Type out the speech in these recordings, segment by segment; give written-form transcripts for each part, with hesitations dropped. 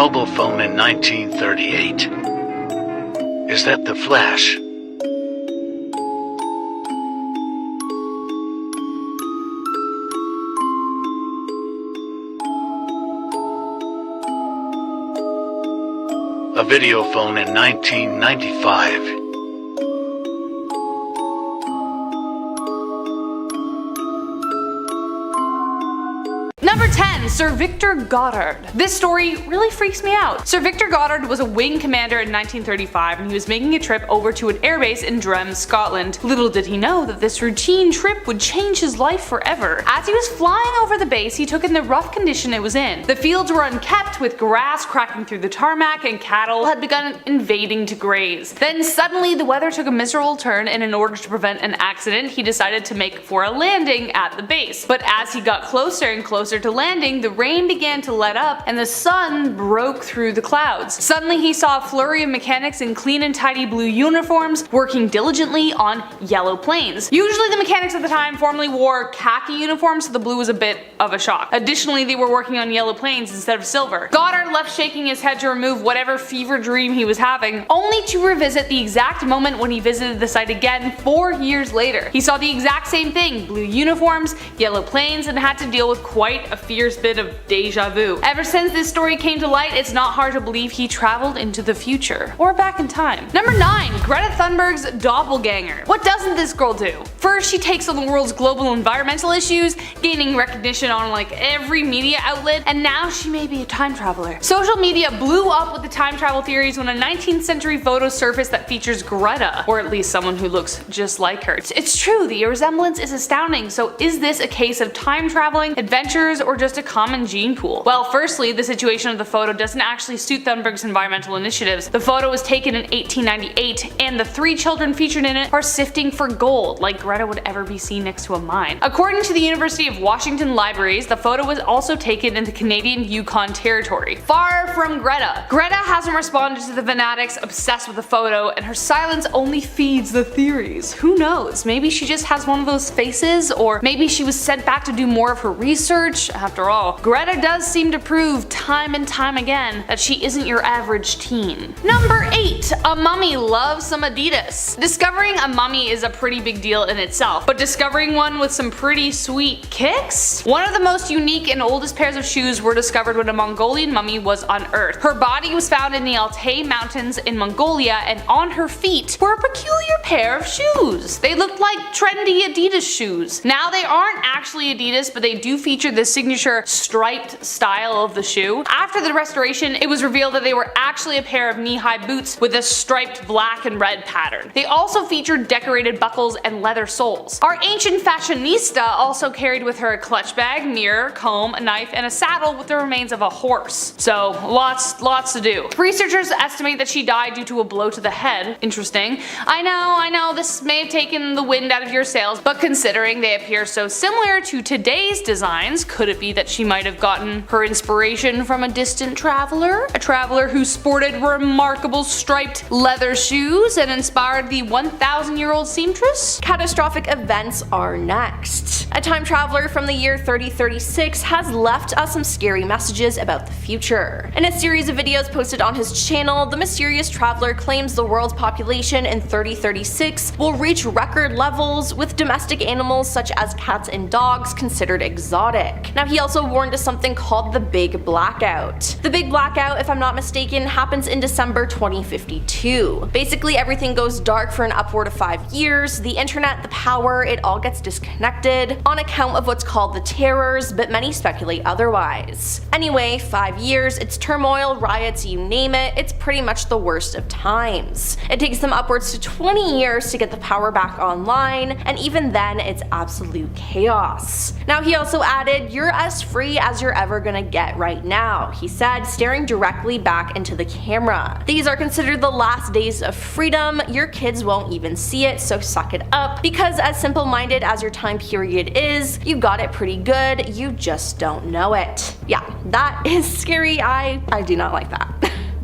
mobile phone in 1938. Is that the Flash? A video phone in 1995. Number 10. Sir Victor Goddard. This story really freaks me out. Sir Victor Goddard was a wing commander in 1935 and he was making a trip over to an airbase in Drem, Scotland. Little did he know that this routine trip would change his life forever. As he was flying over the base, he took in the rough condition it was in. The fields were unkept with grass cracking through the tarmac and cattle had begun invading to graze. Then suddenly the weather took a miserable turn and in order to prevent an accident, he decided to make for a landing at the base. But as he got closer and closer to landing, the rain began to let up and the sun broke through the clouds. Suddenly he saw a flurry of mechanics in clean and tidy blue uniforms working diligently on yellow planes. Usually the mechanics at the time formerly wore khaki uniforms, so the blue was a bit of a shock. Additionally, they were working on yellow planes instead of silver. Goddard left shaking his head to remove whatever fever dream he was having, only to revisit the exact moment when he visited the site again 4 years later. He saw the exact same thing, blue uniforms, yellow planes, and had to deal with quite a fierce bit of deja vu. Ever since this story came to light, it's not hard to believe he traveled into the future. Or back in time. Number 9. Greta Thunberg's doppelganger. What doesn't this girl do? First, she takes on the world's global environmental issues, gaining recognition on like every media outlet, and now she may be a time traveler. Social media blew up with the time travel theories when a 19th century photo surfaced that features Greta, or at least someone who looks just like her. It's true, the resemblance is astounding, so is this a case of time traveling, adventures, or just a common gene pool? Well, firstly, the situation of the photo doesn't actually suit Thunberg's environmental initiatives. The photo was taken in 1898, and the 3 children featured in it are sifting for gold, like Greta would ever be seen next to a mine. According to the University of Washington Libraries, the photo was also taken in the Canadian Yukon Territory, far from Greta. Greta hasn't responded to the fanatics obsessed with the photo, and her silence only feeds the theories. Who knows? Maybe she just has one of those faces, or maybe she was sent back to do more of her research. After all, Greta does seem to prove time and time again that she isn't your average teen. Number 8. A mummy loves some Adidas. Discovering a mummy is a pretty big deal in itself, but discovering one with some pretty sweet kicks? One of the most unique and oldest pairs of shoes were discovered when a Mongolian mummy was unearthed. Her body was found in the Altai Mountains in Mongolia, and on her feet were a peculiar pair of shoes. They looked like trendy Adidas shoes. Now they aren't actually Adidas, but they do feature the signature striped style of the shoe. After the restoration, it was revealed that they were actually a pair of knee-high boots with a striped black and red pattern. They also featured decorated buckles and leather soles. Our ancient fashionista also carried with her a clutch bag, mirror, comb, a knife, and a saddle with the remains of a horse. So lots to do. Researchers estimate that she died due to a blow to the head. Interesting. I know, this may have taken the wind out of your sails, but considering they appear so similar to today's designs, could it be that she might have gotten her inspiration from a distant traveler? A traveler who sported remarkable striped leather shoes and inspired the 1,000-year-old seamstress? Catastrophic events are next. A time traveler from the year 3036 has left us some scary messages about the future. In a series of videos posted on his channel, the mysterious traveler claims the world's population in 3036 will reach record levels, with domestic animals such as cats and dogs considered exotic. Now, he also warned of something called the Big Blackout. The Big Blackout, if I'm not mistaken, happens in December 2052. Basically, everything goes dark for an upward of 5 years. The internet, the power, it all gets disconnected on account of what's called the terrors, but many speculate otherwise. Anyway, 5 years, it's turmoil, riots, you name it, it's pretty much the worst of times. It takes them upwards to 20 years to get the power back online, and even then it's absolute chaos. Now, he also added, "You're as free as you're ever gonna get right now," he said, staring directly back into the camera. "These are considered the last days of freedom. Your kids won't even see it, so suck it up, because as simple-minded as your time period is, you got it pretty good, you just don't know it." Yeah, that is scary. I do not like that.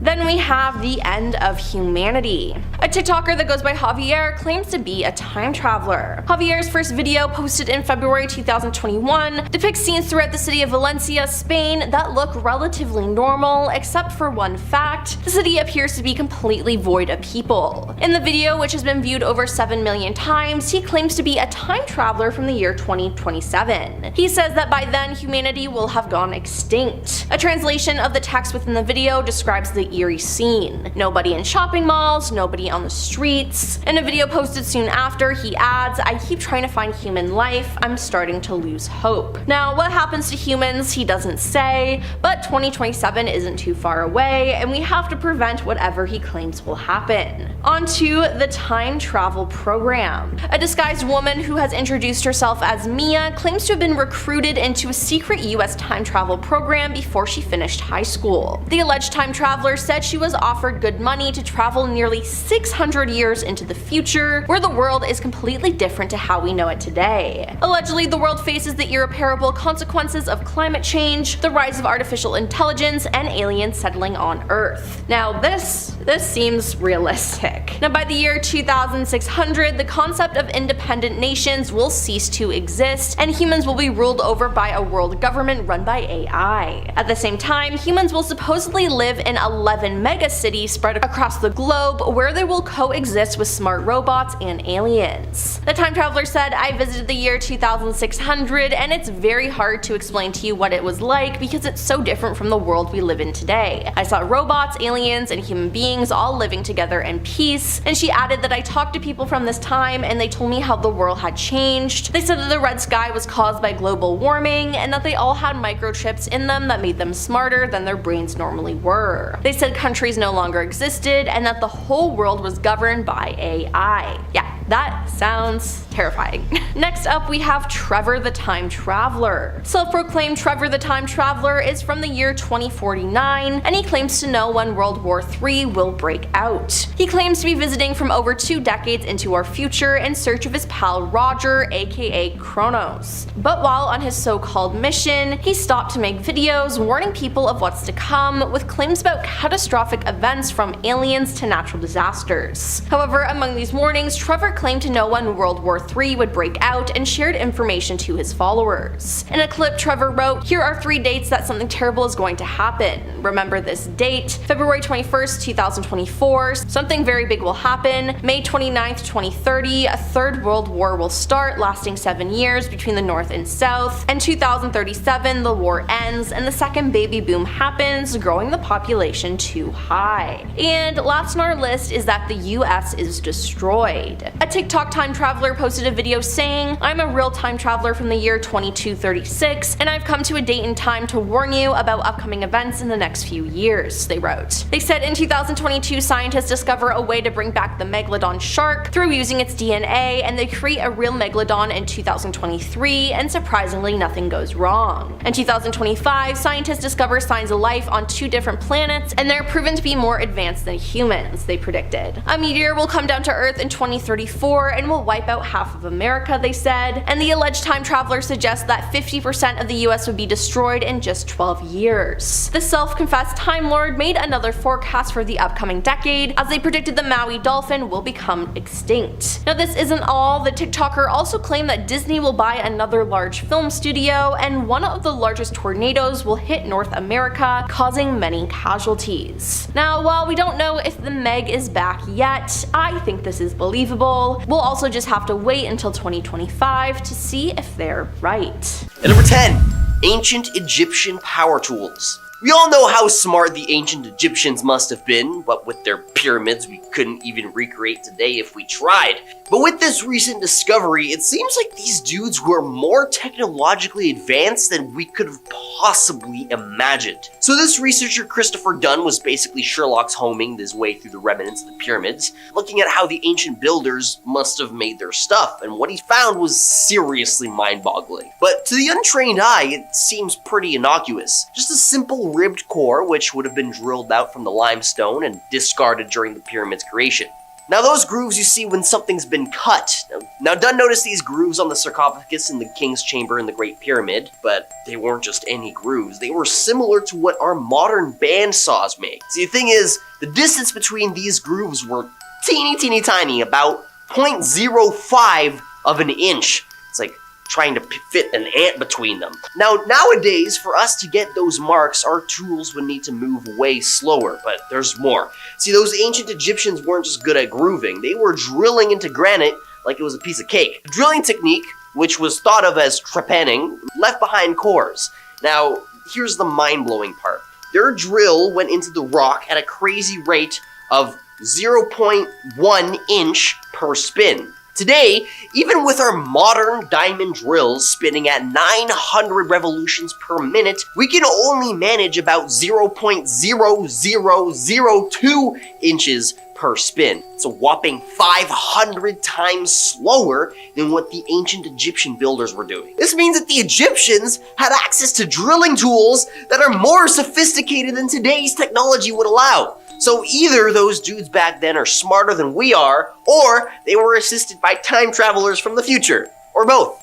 Then we have the end of humanity. A TikToker that goes by Javier claims to be a time traveler. Javier's first video, posted in February 2021, depicts scenes throughout the city of Valencia, Spain that look relatively normal, except for one fact: the city appears to be completely void of people. In the video, which has been viewed over 7 million times, he claims to be a time traveler from the year 2027. He says that by then humanity will have gone extinct. A translation of the text within the video describes the eerie scene. Nobody in shopping malls, nobody on the streets. In a video posted soon after, he adds, "I keep trying to find human life, I'm starting to lose hope." Now, what happens to humans, he doesn't say, but 2027 isn't too far away, and we have to prevent whatever he claims will happen. On to the time travel program. A disguised woman who has introduced herself as Mia claims to have been recruited into a secret US time travel program before she finished high school. The alleged time traveler said she was offered good money to travel nearly 600 years into the future, where the world is completely different to how we know it today. Allegedly, the world faces the irreparable consequences of climate change, the rise of artificial intelligence, and aliens settling on Earth. Now this seems realistic. Now by the year 2600, the concept of independent nations will cease to exist, and humans will be ruled over by a world government run by AI. At the same time, humans will supposedly live in 11 megacities spread across the globe, where they will coexist with smart robots and aliens. The time traveler said, "I visited the year 2600, and it's very hard to explain to you what it was like because it's so different from the world we live in today. I saw robots, aliens, and human beings all living together in peace." And she added that, "I talked to people from this time and they told me how the world had changed. They said that the red sky was caused by global warming and that they all had microchips in them that made them smarter than their brains normally were. They said countries no longer existed and that the whole world was governed by AI." Yeah, that sounds terrifying. Next up, we have Trevor the Time Traveler. Self-proclaimed Trevor the Time Traveler is from the year 2049, and he claims to know when World War III will break out. He claims to be visiting from over 2 decades into our future in search of his pal Roger, aka Kronos. But while on his so-called mission, he stopped to make videos warning people of what's to come, with claims about catastrophic events from aliens to natural disasters. However, among these warnings, Trevor claimed to know when World War III would break out and shared information to his followers. In a clip, Trevor wrote, "Here are 3 dates that something terrible is going to happen. Remember this date: February 21st, 2024, something very big will happen. May 29th, 2030, a 3rd World War will start, lasting 7 years between the North and South. And 2037, the war ends and the second baby boom happens, growing the population too high." And last on our list is that the US is destroyed. A TikTok time traveler posted a video saying, "I'm a real time traveler from the year 2236, and I've come to a date and time to warn you about upcoming events in the next few years," they wrote. They said in 2022, scientists discover a way to bring back the megalodon shark through using its DNA, and they create a real megalodon in 2023, and surprisingly nothing goes wrong. In 2025, scientists discover signs of life on 2 different planets, and they're proven to be more advanced than humans, they predicted. A meteor will come down to Earth in 2034 and will wipe out half of America, they said, and the alleged time traveler suggests that 50% of the US would be destroyed in just 12 years. The self-confessed Time Lord made another forecast for the upcoming decade, as they predicted the Maui dolphin will become extinct. Now this isn't all. The TikToker also claimed that Disney will buy another large film studio, and one of the largest tornadoes will hit North America, causing many casualties. Now, while we don't know if the Meg is back yet, I think this is believable. We'll also just have to wait until 2025 to see if they're right. And number 10, ancient Egyptian power tools. We all know how smart the ancient Egyptians must have been, but with their pyramids we couldn't even recreate today if we tried. But with this recent discovery, it seems like these dudes were more technologically advanced than we could have possibly imagined. So this researcher, Christopher Dunn, was basically Sherlock Holmesing his way through the remnants of the pyramids, looking at how the ancient builders must have made their stuff, and what he found was seriously mind-boggling. But to the untrained eye, it seems pretty innocuous. Just a simple ribbed core which would have been drilled out from the limestone and discarded during the pyramid's creation. Now those grooves you see when something's been cut. Now Dunn noticed these grooves on the sarcophagus in the King's Chamber in the Great Pyramid, but they weren't just any grooves. They were similar to what our modern bandsaws make. See, the thing is, the distance between these grooves were teeny tiny, about 0.05 of an inch. It's like trying to fit an ant between them. Now, nowadays, for us to get those marks, our tools would need to move way slower, but there's more. See, those ancient Egyptians weren't just good at grooving, they were drilling into granite like it was a piece of cake. The drilling technique, which was thought of as trepanning, left behind cores. Now, here's the mind-blowing part. Their drill went into the rock at a crazy rate of 0.1 inch per spin. Today, even with our modern diamond drills spinning at 900 revolutions per minute, we can only manage about 0.0002 inches per spin. It's a whopping 500 times slower than what the ancient Egyptian builders were doing. This means that the Egyptians had access to drilling tools that are more sophisticated than today's technology would allow. So either those dudes back then are smarter than we are, or they were assisted by time travelers from the future. Or both.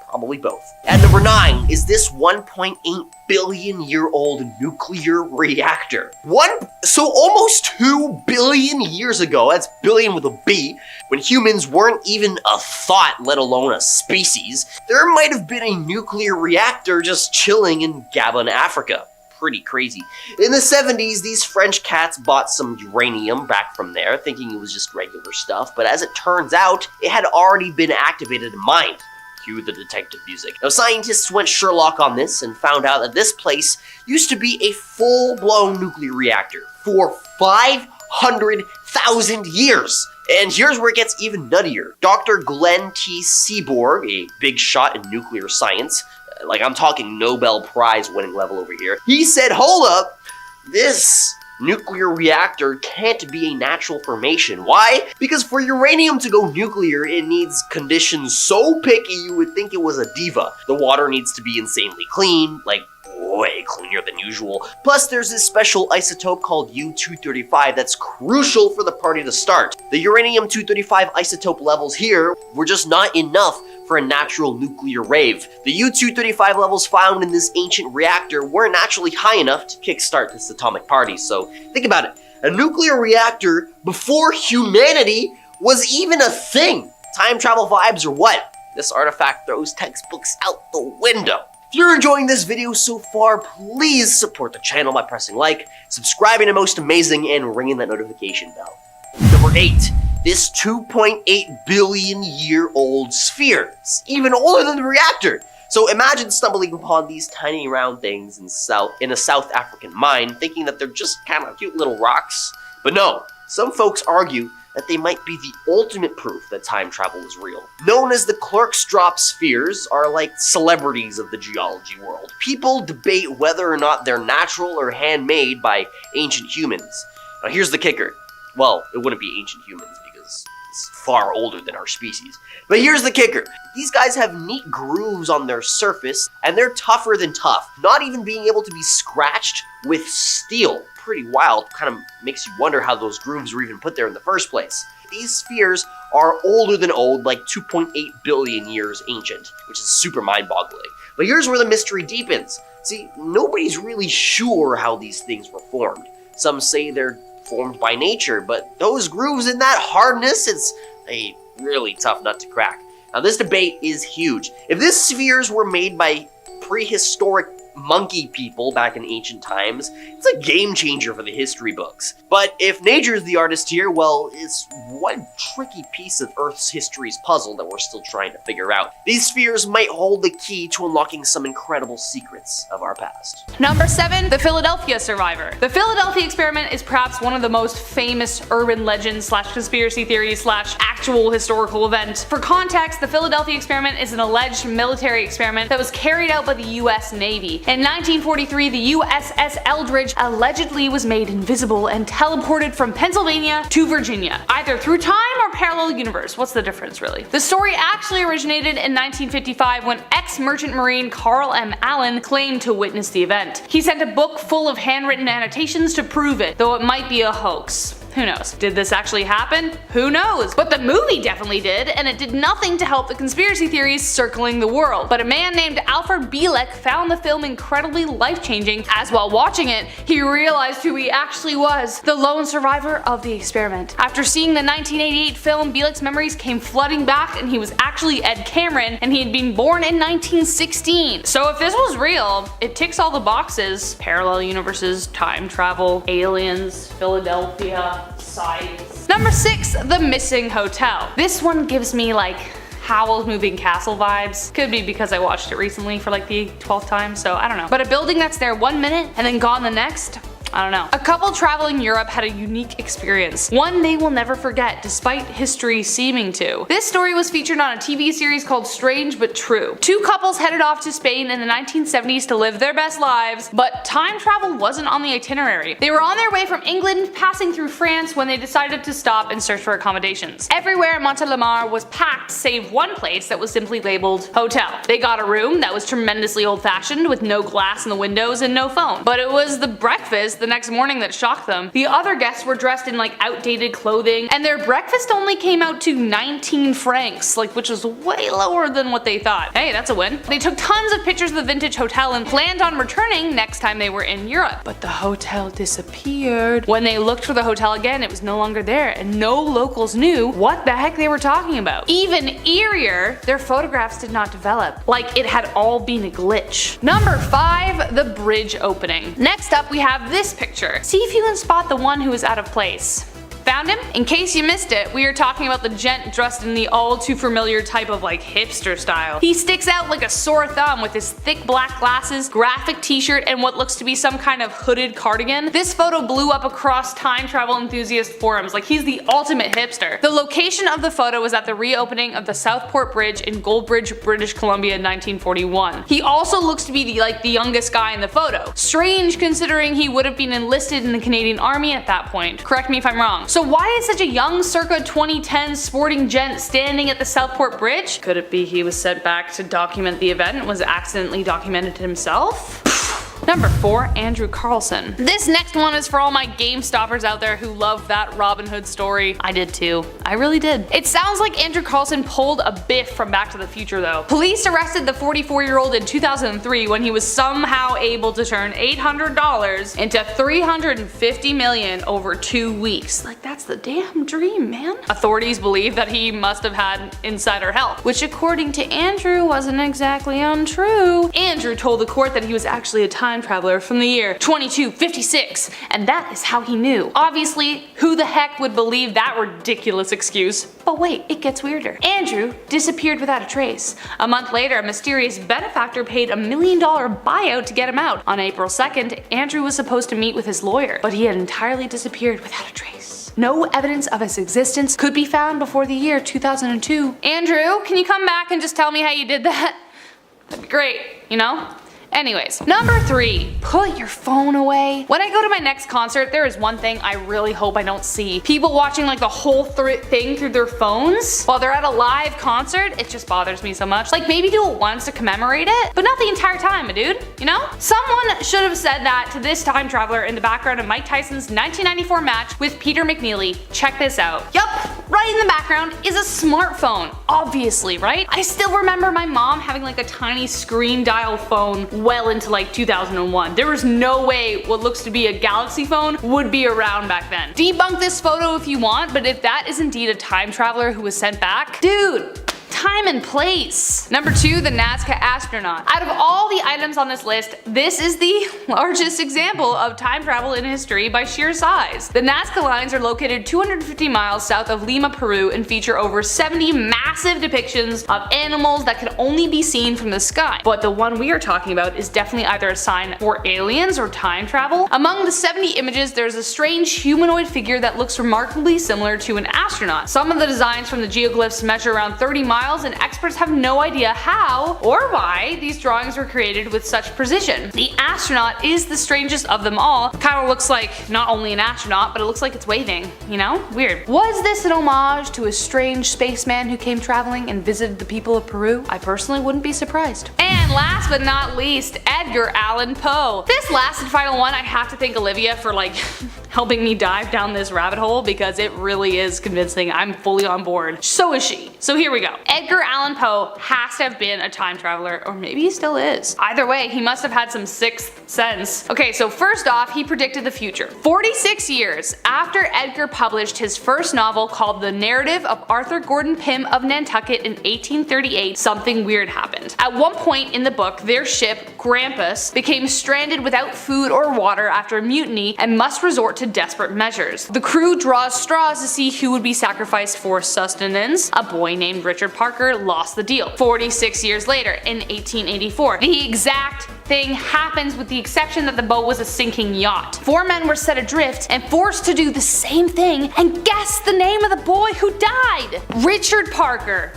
Probably both. At number 9 is this 1.8 billion year old nuclear reactor. So almost 2 billion years ago, that's billion with a B, when humans weren't even a thought, let alone a species, there might have been a nuclear reactor just chilling in Gabon, Africa. Pretty crazy. In the 70s, these French cats bought some uranium back from there, thinking it was just regular stuff, but as it turns out, it had already been activated and mined. Cue the detective music. Now, scientists went Sherlock on this and found out that this place used to be a full-blown nuclear reactor for 500,000 years. And here's where it gets even nuttier. Dr. Glenn T. Seaborg, a big shot in nuclear science, like I'm talking Nobel Prize winning level over here, he said, hold up, this nuclear reactor can't be a natural formation. Why? Because for uranium to go nuclear, it needs conditions so picky you would think it was a diva. The water needs to be insanely clean, like way cleaner than usual. Plus, there's this special isotope called U-235 that's crucial for the party to start. The uranium-235 isotope levels here were just not enough for a natural nuclear rave. The U-235 levels found in this ancient reactor weren't actually high enough to kickstart this atomic party. So think about it. A nuclear reactor before humanity was even a thing. Time travel vibes or what? This artifact throws textbooks out the window. If you're enjoying this video so far, please support the channel by pressing like, subscribing to Most Amazing, and ringing that notification bell. Number 8. This 2.8 billion year old sphere. It's even older than the reactor. So imagine stumbling upon these tiny round things in a South African mine, thinking that they're just kind of cute little rocks. But no, some folks argue that they might be the ultimate proof that time travel is real. Known as the Klerksdorp spheres are like celebrities of the geology world. People debate whether or not they're natural or handmade by ancient humans. Now here's the kicker. Well, it wouldn't be ancient humans because it's far older than our species. But here's the kicker. These guys have neat grooves on their surface, and they're tougher than tough. Not even being able to be scratched with steel. Pretty wild, kind of makes you wonder how those grooves were even put there in the first place. These spheres are older than old, like 2.8 billion years ancient, which is super mind-boggling. But here's where the mystery deepens. See, nobody's really sure how these things were formed. Some say they're formed by nature, but those grooves in that hardness, it's a really tough nut to crack. Now this debate is huge. If these spheres were made by prehistoric monkey people back in ancient times, it's a game changer for the history books. But if nature's the artist here, well, it's one tricky piece of Earth's history's puzzle that we're still trying to figure out. These spheres might hold the key to unlocking some incredible secrets of our past. Number 7, the Philadelphia survivor. The Philadelphia experiment is perhaps one of the most famous urban legends / conspiracy theories / actual historical event. For context, the Philadelphia experiment is an alleged military experiment that was carried out by the US Navy. In 1943, the USS Eldridge allegedly was made invisible and teleported from Pennsylvania to Virginia, either through time or parallel universe. What's the difference, really? The story actually originated in 1955 when ex-merchant marine Carl M. Allen claimed to witness the event. He sent a book full of handwritten annotations to prove it, though it might be a hoax. Who knows? Did this actually happen? Who knows? But the movie definitely did, and it did nothing to help the conspiracy theories circling the world. But a man named Alfred Bielek found the film incredibly life-changing, as while watching it, he realized who he actually was, the lone survivor of the experiment. After seeing the 1988 film, Bielek's memories came flooding back, and he was actually Ed Cameron, and he had been born in 1916. So if this was real, it ticks all the boxes. Parallel universes, time travel, aliens, Philadelphia, science. Number 6, The Missing Hotel. This one gives me like Howl's Moving Castle vibes. Could be because I watched it recently for like the 12th time, so I don't know. But a building that's there 1 minute and then gone the next? I don't know. A couple traveling Europe had a unique experience, one they will never forget despite history seeming to. This story was featured on a TV series called Strange But True. Two couples headed off to Spain in the 1970s to live their best lives, but time travel wasn't on the itinerary. They were on their way from England, passing through France when they decided to stop and search for accommodations. Everywhere in Montelimar was packed save one place that was simply labeled hotel. They got a room that was tremendously old-fashioned with no glass in the windows and no phone. But it was the breakfast the next morning that shocked them. The other guests were dressed in like outdated clothing, and their breakfast only came out to 19 francs, like, which was way lower than what they thought. Hey, that's a win. They took tons of pictures of the vintage hotel and planned on returning next time they were in Europe. But the hotel disappeared. When they looked for the hotel again, it was no longer there, and no locals knew what the heck they were talking about. Even eerier, their photographs did not develop, like it had all been a glitch. Number 5, the bridge opening. Next up, we have this picture. See if you can spot the one who is out of place. Found him? In case you missed it, we are talking about the gent dressed in the all too familiar type of like hipster style. He sticks out like a sore thumb with his thick black glasses, graphic t-shirt, and what looks to be some kind of hooded cardigan. This photo blew up across time travel enthusiast forums, like he's the ultimate hipster. The location of the photo was at the reopening of the Southport Bridge in Goldbridge, British Columbia in 1941. He also looks to be the youngest guy in the photo. Strange considering he would have been enlisted in the Canadian Army at that point. Correct me if I'm wrong. So why is such a young circa 2010 sporting gent standing at the Southport Bridge? Could it be he was sent back to document the event and was accidentally documented himself? Number 4, Andrew Carlson. This next one is for all my Game Stoppers out there who love that Robin Hood story. I did too. I really did. It sounds like Andrew Carlson pulled a Biff from Back to the Future though. Police arrested the 44-year-old in 2003 when he was somehow able to turn $800 into $350 million over 2 weeks. Like, that's the damn dream, man. Authorities believe that he must have had insider help, which according to Andrew wasn't exactly untrue. Andrew told the court that he was actually a time traveler from the year 2256, and that is how he knew. Obviously, who the heck would believe that ridiculous excuse? But wait, it gets weirder. Andrew disappeared without a trace. A month later, a mysterious benefactor paid $1 million buyout to get him out. On April 2nd, Andrew was supposed to meet with his lawyer, but he had entirely disappeared without a trace. No evidence of his existence could be found before the year 2002. Andrew, can you come back and just tell me how you did that? That'd be great, you know? Anyways, number 3, put your phone away. When I go to my next concert, there is one thing I really hope I don't see. People watching like the whole thing through their phones while they're at a live concert. It just bothers me so much. Like, maybe do it once to commemorate it, but not the entire time, dude, you know? Someone should have said that to this time traveler in the background of Mike Tyson's 1994 match with Peter McNeely. Check this out. Yup, right in the background is a smartphone, obviously, right? I still remember my mom having like a tiny screen dial phone well into like 2001. There was no way what looks to be a Galaxy phone would be around back then. Debunk this photo if you want, but if that is indeed a time traveler who was sent back, dude, time and place. Number 2, the Nazca astronaut. Out of all the items on this list, this is the largest example of time travel in history by sheer size. The Nazca lines are located 250 miles south of Lima, Peru, and feature over 70 massive depictions of animals that can only be seen from the sky. But the one we are talking about is definitely either a sign for aliens or time travel. Among the 70 images, there's a strange humanoid figure that looks remarkably similar to an astronaut. Some of the designs from the geoglyphs measure around 30 miles miles, and experts have no idea how or why these drawings were created with such precision. The astronaut is the strangest of them all. Kinda looks like not only an astronaut, but it looks like it's waving, you know? Weird. Was this an homage to a strange spaceman who came traveling and visited the people of Peru? I personally wouldn't be surprised. And last but not least, Edgar Allan Poe. This last and final one, I have to thank Olivia for like helping me dive down this rabbit hole because it really is convincing. I'm fully on board. So is she. So here we go. Edgar Allan Poe has to have been a time traveler, or maybe he still is. Either way, he must have had some sixth sense. Okay, so first off, he predicted the future. 46 years after Edgar published his first novel called The Narrative of Arthur Gordon Pym of Nantucket in 1838, something weird happened. At one point in the book, their ship, Grampus, became stranded without food or water after a mutiny and must resort to desperate measures. The crew draws straws to see who would be sacrificed for sustenance. A boy named Richard Parker lost the deal. 46 years later, in 1884, the exact thing happens with the exception that the boat was a sinking yacht. 4 men were set adrift and forced to do the same thing, and guess the name of the boy who died! Richard Parker.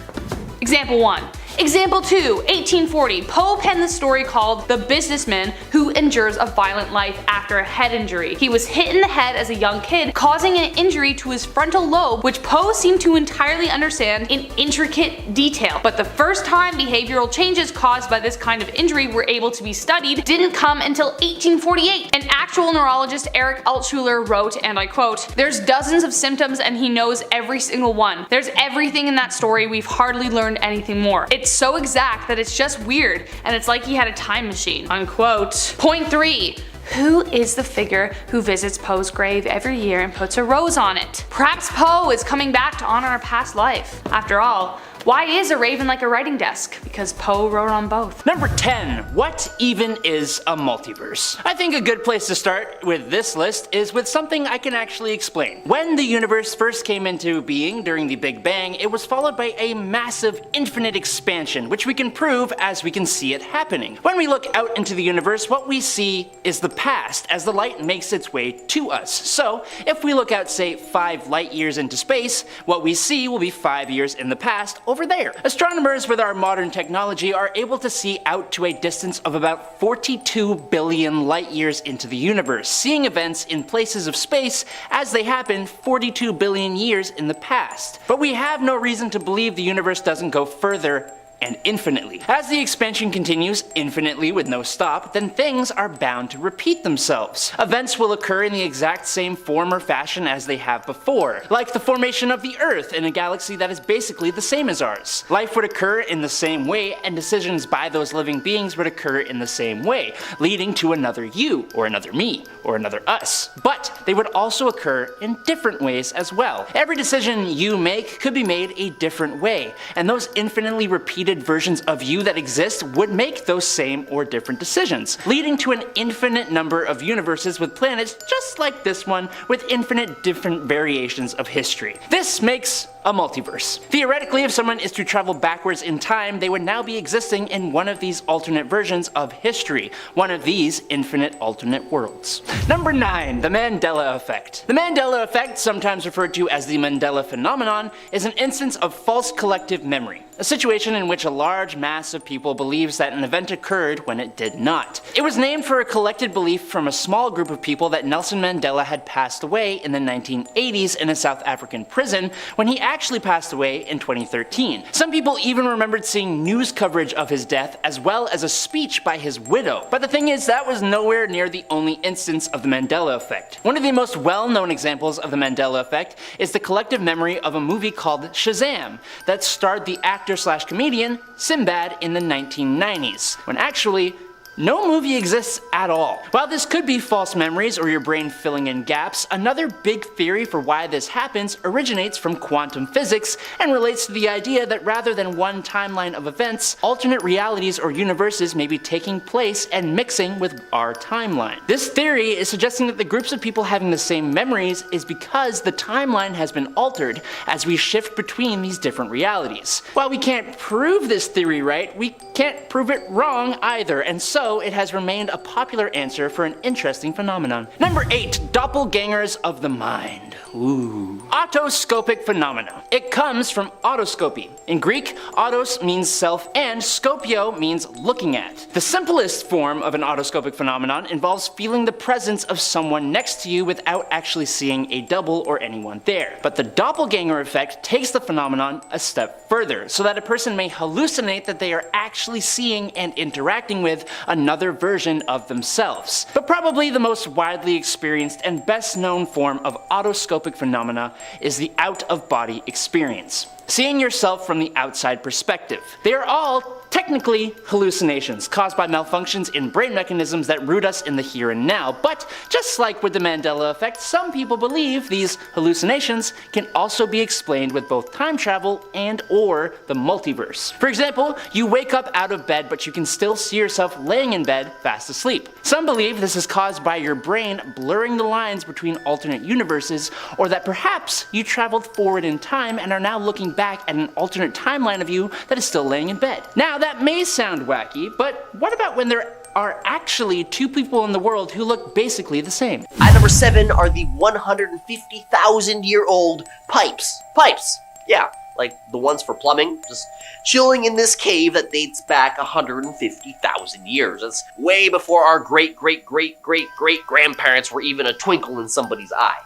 Example 1. Example 2, 1840, Poe penned the story called The Businessman Who Endures a Violent Life After a Head Injury. He was hit in the head as a young kid, causing an injury to his frontal lobe, which Poe seemed to entirely understand in intricate detail. But the first time behavioral changes caused by this kind of injury were able to be studied didn't come until 1848. An actual neurologist, Eric Altschuler, wrote, and I quote, "There's dozens of symptoms and he knows every single one. There's everything in that story, we've hardly learned anything more. It's so exact that it's just weird, and it's like he had a time machine." Unquote. Point 3. Who is the figure who visits Poe's grave every year and puts a rose on it? Perhaps Poe is coming back to honor a past life. After all, why is a raven like a writing desk? Because Poe wrote on both. Number 10. What even is a multiverse? I think a good place to start with this list is with something I can actually explain. When the universe first came into being during the Big Bang, it was followed by a massive infinite expansion, which we can prove as we can see it happening. When we look out into the universe, what we see is the past as the light makes its way to us. So, if we look out, say, 5 light years into space, what we see will be 5 years in the past over there. Astronomers with our modern technology are able to see out to a distance of about 42 billion light years into the universe, seeing events in places of space as they happened 42 billion years in the past. But we have no reason to believe the universe doesn't go further and infinitely. As the expansion continues infinitely with no stop, then things are bound to repeat themselves. Events will occur in the exact same form or fashion as they have before, like the formation of the Earth in a galaxy that is basically the same as ours. Life would occur in the same way, and decisions by those living beings would occur in the same way, leading to another you, or another me, or another us. But they would also occur in different ways as well. Every decision you make could be made a different way, and those infinitely repeated versions of you that exist would make those same or different decisions, leading to an infinite number of universes with planets just like this one with infinite different variations of history. This makes a multiverse. Theoretically, if someone is to travel backwards in time, they would now be existing in one of these alternate versions of history, one of these infinite alternate worlds. Number 9. The Mandela Effect. The Mandela Effect, sometimes referred to as the Mandela phenomenon, is an instance of false collective memory, a situation in which a large mass of people believes that an event occurred when it did not. It was named for a collected belief from a small group of people that Nelson Mandela had passed away in the 1980s in a South African prison when he actually passed away in 2013. Some people even remembered seeing news coverage of his death as well as a speech by his widow. But the thing is, that was nowhere near the only instance of the Mandela Effect. One of the most well-known examples of the Mandela Effect is the collective memory of a movie called Shazam that starred the actor/comedian Sinbad in the 1990s, when actually no movie exists at all. While this could be false memories or your brain filling in gaps, another big theory for why this happens originates from quantum physics and relates to the idea that rather than one timeline of events, alternate realities or universes may be taking place and mixing with our timeline. This theory is suggesting that the groups of people having the same memories is because the timeline has been altered as we shift between these different realities. While we can't prove this theory right, we can't prove it wrong either, and so so it has remained a popular answer for an interesting phenomenon. Number 8, doppelgangers of the mind. Ooh. Autoscopic phenomena. It comes from autoscopy. In Greek, autos means self and scopio means looking at. The simplest form of an autoscopic phenomenon involves feeling the presence of someone next to you without actually seeing a double or anyone there. But the doppelganger effect takes the phenomenon a step further, so that a person may hallucinate that they are actually seeing and interacting with another version of themselves. But probably the most widely experienced and best known form of autoscopic phenomena is the out-of-body experience. Seeing yourself from the outside perspective. They are all technically hallucinations caused by malfunctions in brain mechanisms that root us in the here and now, but just like with the Mandela Effect, some people believe these hallucinations can also be explained with both time travel and or the multiverse. For example, you wake up out of bed but you can still see yourself laying in bed fast asleep. Some believe this is caused by your brain blurring the lines between alternate universes, or that perhaps you traveled forward in time and are now looking back at an alternate timeline of you that is still laying in bed. Now that may sound wacky, but what about when there are actually two people in the world who look basically the same? At number 7 are the 150,000-year-old pipes. Pipes, yeah, like the ones for plumbing, just chilling in this cave that dates back 150,000 years. That's way before our great-great-great-great-great-grandparents were even a twinkle in somebody's eye.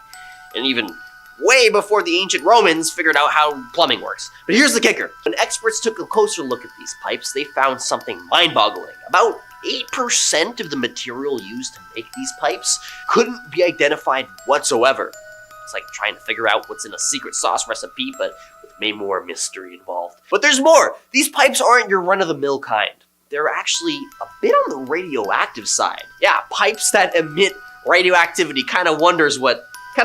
And even way before the ancient Romans figured out how plumbing works. But here's the kicker. When experts took a closer look at these pipes, they found something mind-boggling. About 8% of the material used to make these pipes couldn't be identified whatsoever. It's like trying to figure out what's in a secret sauce recipe, but with way more mystery involved. But there's more! These pipes aren't your run-of-the-mill kind. They're actually a bit on the radioactive side. Yeah, pipes that emit radioactivity kind of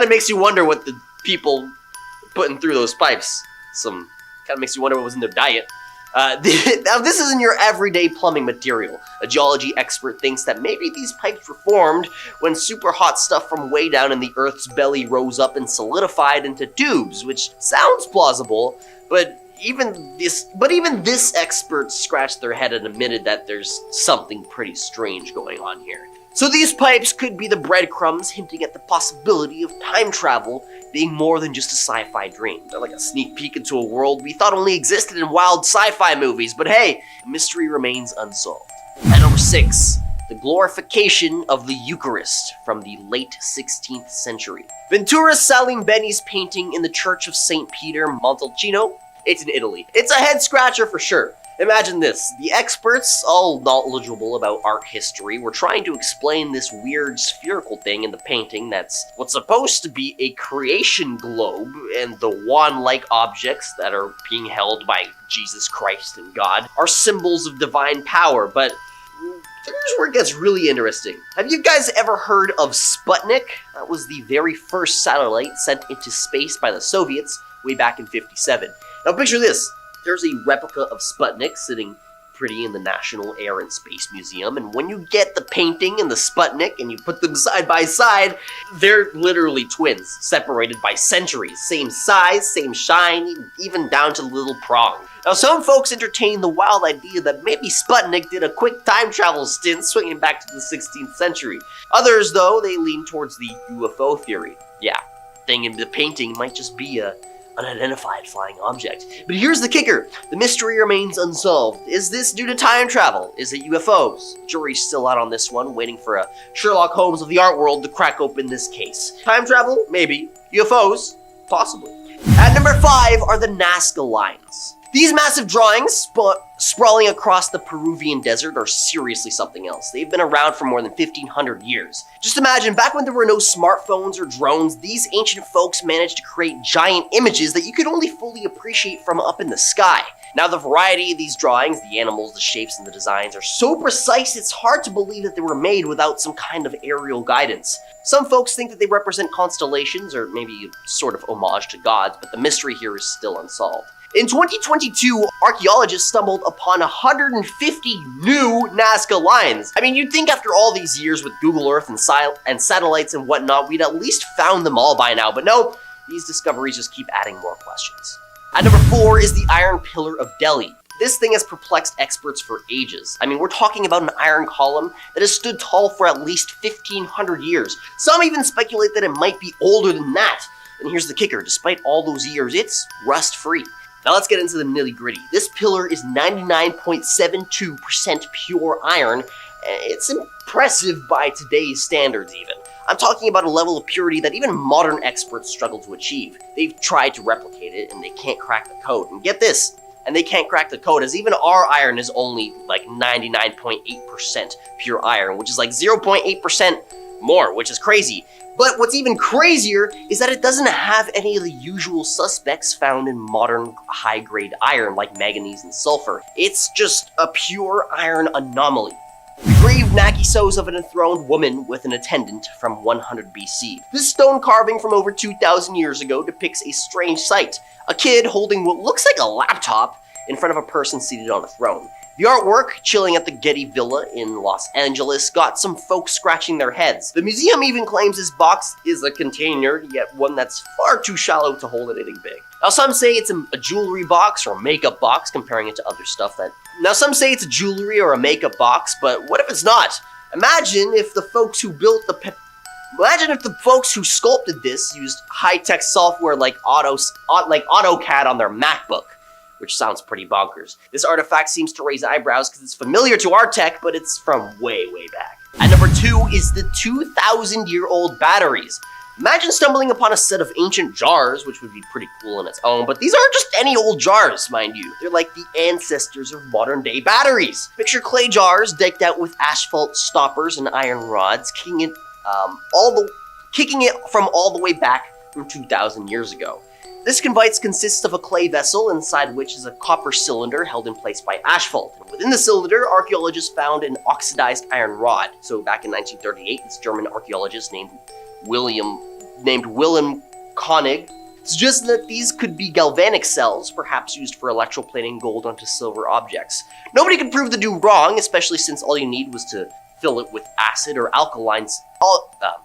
makes you wonder what the people putting through those pipes. Kind of makes you wonder what was in their diet. Now, this isn't your everyday plumbing material. A geology expert thinks that maybe these pipes were formed when super hot stuff from way down in the Earth's belly rose up and solidified into tubes, which sounds plausible, but even this expert scratched their head and admitted that there's something pretty strange going on here. So these pipes could be the breadcrumbs hinting at the possibility of time travel being more than just a sci-fi dream. They're like a sneak peek into a world we thought only existed in wild sci-fi movies, but hey, the mystery remains unsolved. At number 6, the glorification of the Eucharist from the late 16th century. Ventura Salimbeni's painting in the Church of St. Peter Montalcino. It's in Italy. It's a head scratcher for sure. Imagine this, the experts, all knowledgeable about art history, were trying to explain this weird spherical thing in the painting that's what's supposed to be a creation globe, and the wand-like objects that are being held by Jesus Christ and God are symbols of divine power, but here's where it gets really interesting. Have you guys ever heard of Sputnik? That was the very first satellite sent into space by the Soviets way back in '57. Now picture this. There's a replica of Sputnik sitting pretty in the National Air and Space Museum, and when you get the painting and the Sputnik and you put them side by side, they're literally twins, separated by centuries. Same size, same shine, even down to the little prong. Now some folks entertain the wild idea that maybe Sputnik did a quick time travel stint swinging back to the 16th century. Others, though, they lean towards the UFO theory. Yeah, thing in the painting might just be a unidentified flying object. But here's the kicker. The mystery remains unsolved. Is this due to time travel? Is it UFOs? Jury's still out on this one, waiting for a Sherlock Holmes of the art world to crack open this case. Time travel? Maybe. UFOs? Possibly. At number 5 are the Nazca lines. These massive drawings, sprawling across the Peruvian desert, are seriously something else. They've been around for more than 1,500 years. Just imagine, back when there were no smartphones or drones, these ancient folks managed to create giant images that you could only fully appreciate from up in the sky. Now, the variety of these drawings, the animals, the shapes, and the designs are so precise, it's hard to believe that they were made without some kind of aerial guidance. Some folks think that they represent constellations, or maybe a sort of homage to gods, but the mystery here is still unsolved. In 2022, archaeologists stumbled upon 150 new Nazca lines. I mean, you'd think after all these years with Google Earth and satellites and whatnot, we'd at least found them all by now, but no, these discoveries just keep adding more questions. At number 4 is the Iron Pillar of Delhi. This thing has perplexed experts for ages. I mean, we're talking about an iron column that has stood tall for at least 1,500 years. Some even speculate that it might be older than that. And here's the kicker, despite all those years, it's rust-free. Now let's get into the nitty-gritty. This pillar is 99.72% pure iron. It's impressive by today's standards even. I'm talking about a level of purity that even modern experts struggle to achieve. They've tried to replicate it and they can't crack the code. And get this, and they can't crack the code as even our iron is only like 99.8% pure iron, which is like 0.8% more, which is crazy. But what's even crazier is that it doesn't have any of the usual suspects found in modern high-grade iron like manganese and sulfur. It's just a pure iron anomaly. Engraved Nakisos of an enthroned woman with an attendant from 100 BC. This stone carving from over 2,000 years ago depicts a strange sight. A kid holding what looks like a laptop in front of a person seated on a throne. The artwork, chilling at the Getty Villa in Los Angeles, got some folks scratching their heads. The museum even claims this box is a container, yet one that's far too shallow to hold anything big. Now some say it's a jewelry box or a makeup box, comparing it to other stuff that... Now some say it's a jewelry or a makeup box, but what if it's not? Imagine if the folks who sculpted this used high-tech software like AutoCAD on their MacBook. Which sounds pretty bonkers. This artifact seems to raise eyebrows because it's familiar to our tech, but it's from way, way back. At number 2 is the 2,000-year-old batteries. Imagine stumbling upon a set of ancient jars, which would be pretty cool in its own, but these aren't just any old jars, mind you. They're like the ancestors of modern-day batteries. Picture clay jars decked out with asphalt stoppers and iron rods, kicking it from all the way back from 2,000 years ago. This conveyance consists of a clay vessel inside which is a copper cylinder held in place by asphalt. And within the cylinder, archaeologists found an oxidized iron rod. So back in 1938, this German archaeologist named Wilhelm Koenig suggested that these could be galvanic cells, perhaps used for electroplating gold onto silver objects. Nobody could prove the dude wrong, especially since all you need was to fill it with acid or alkalines.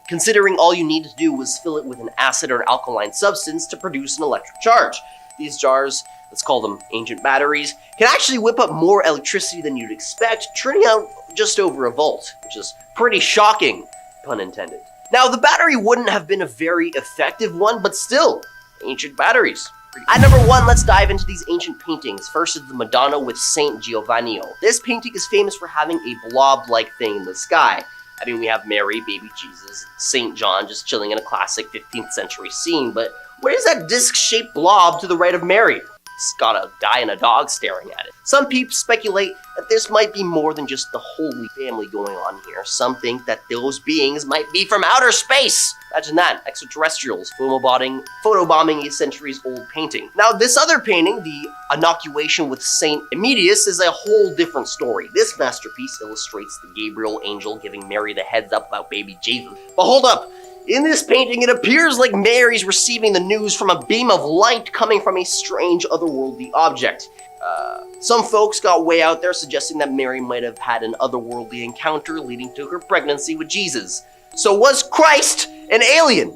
Considering all you need to do was fill it with an acid or alkaline substance to produce an electric charge. These jars, let's call them ancient batteries, can actually whip up more electricity than you'd expect, turning out just over a volt, which is pretty shocking, pun intended. Now, the battery wouldn't have been a very effective one, but still, ancient batteries. At number 1, let's dive into these ancient paintings. First is the Madonna with Saint Giovanni. This painting is famous for having a blob-like thing in the sky. I mean, we have Mary, baby Jesus, Saint John just chilling in a classic 15th century scene, but where is that disc-shaped blob to the right of Mary? It's got a guy and a dog staring at it. Some people speculate that this might be more than just the Holy Family going on here. Some think that those beings might be from outer space. Imagine that, extraterrestrials photobombing a centuries-old painting. Now, this other painting, the Inoculation with Saint Emetius, is a whole different story. This masterpiece illustrates the Gabriel angel giving Mary the heads up about baby Jesus. But hold up. In this painting, it appears like Mary's receiving the news from a beam of light coming from a strange otherworldly object. Some folks got way out there suggesting that Mary might have had an otherworldly encounter leading to her pregnancy with Jesus. So was Christ an alien?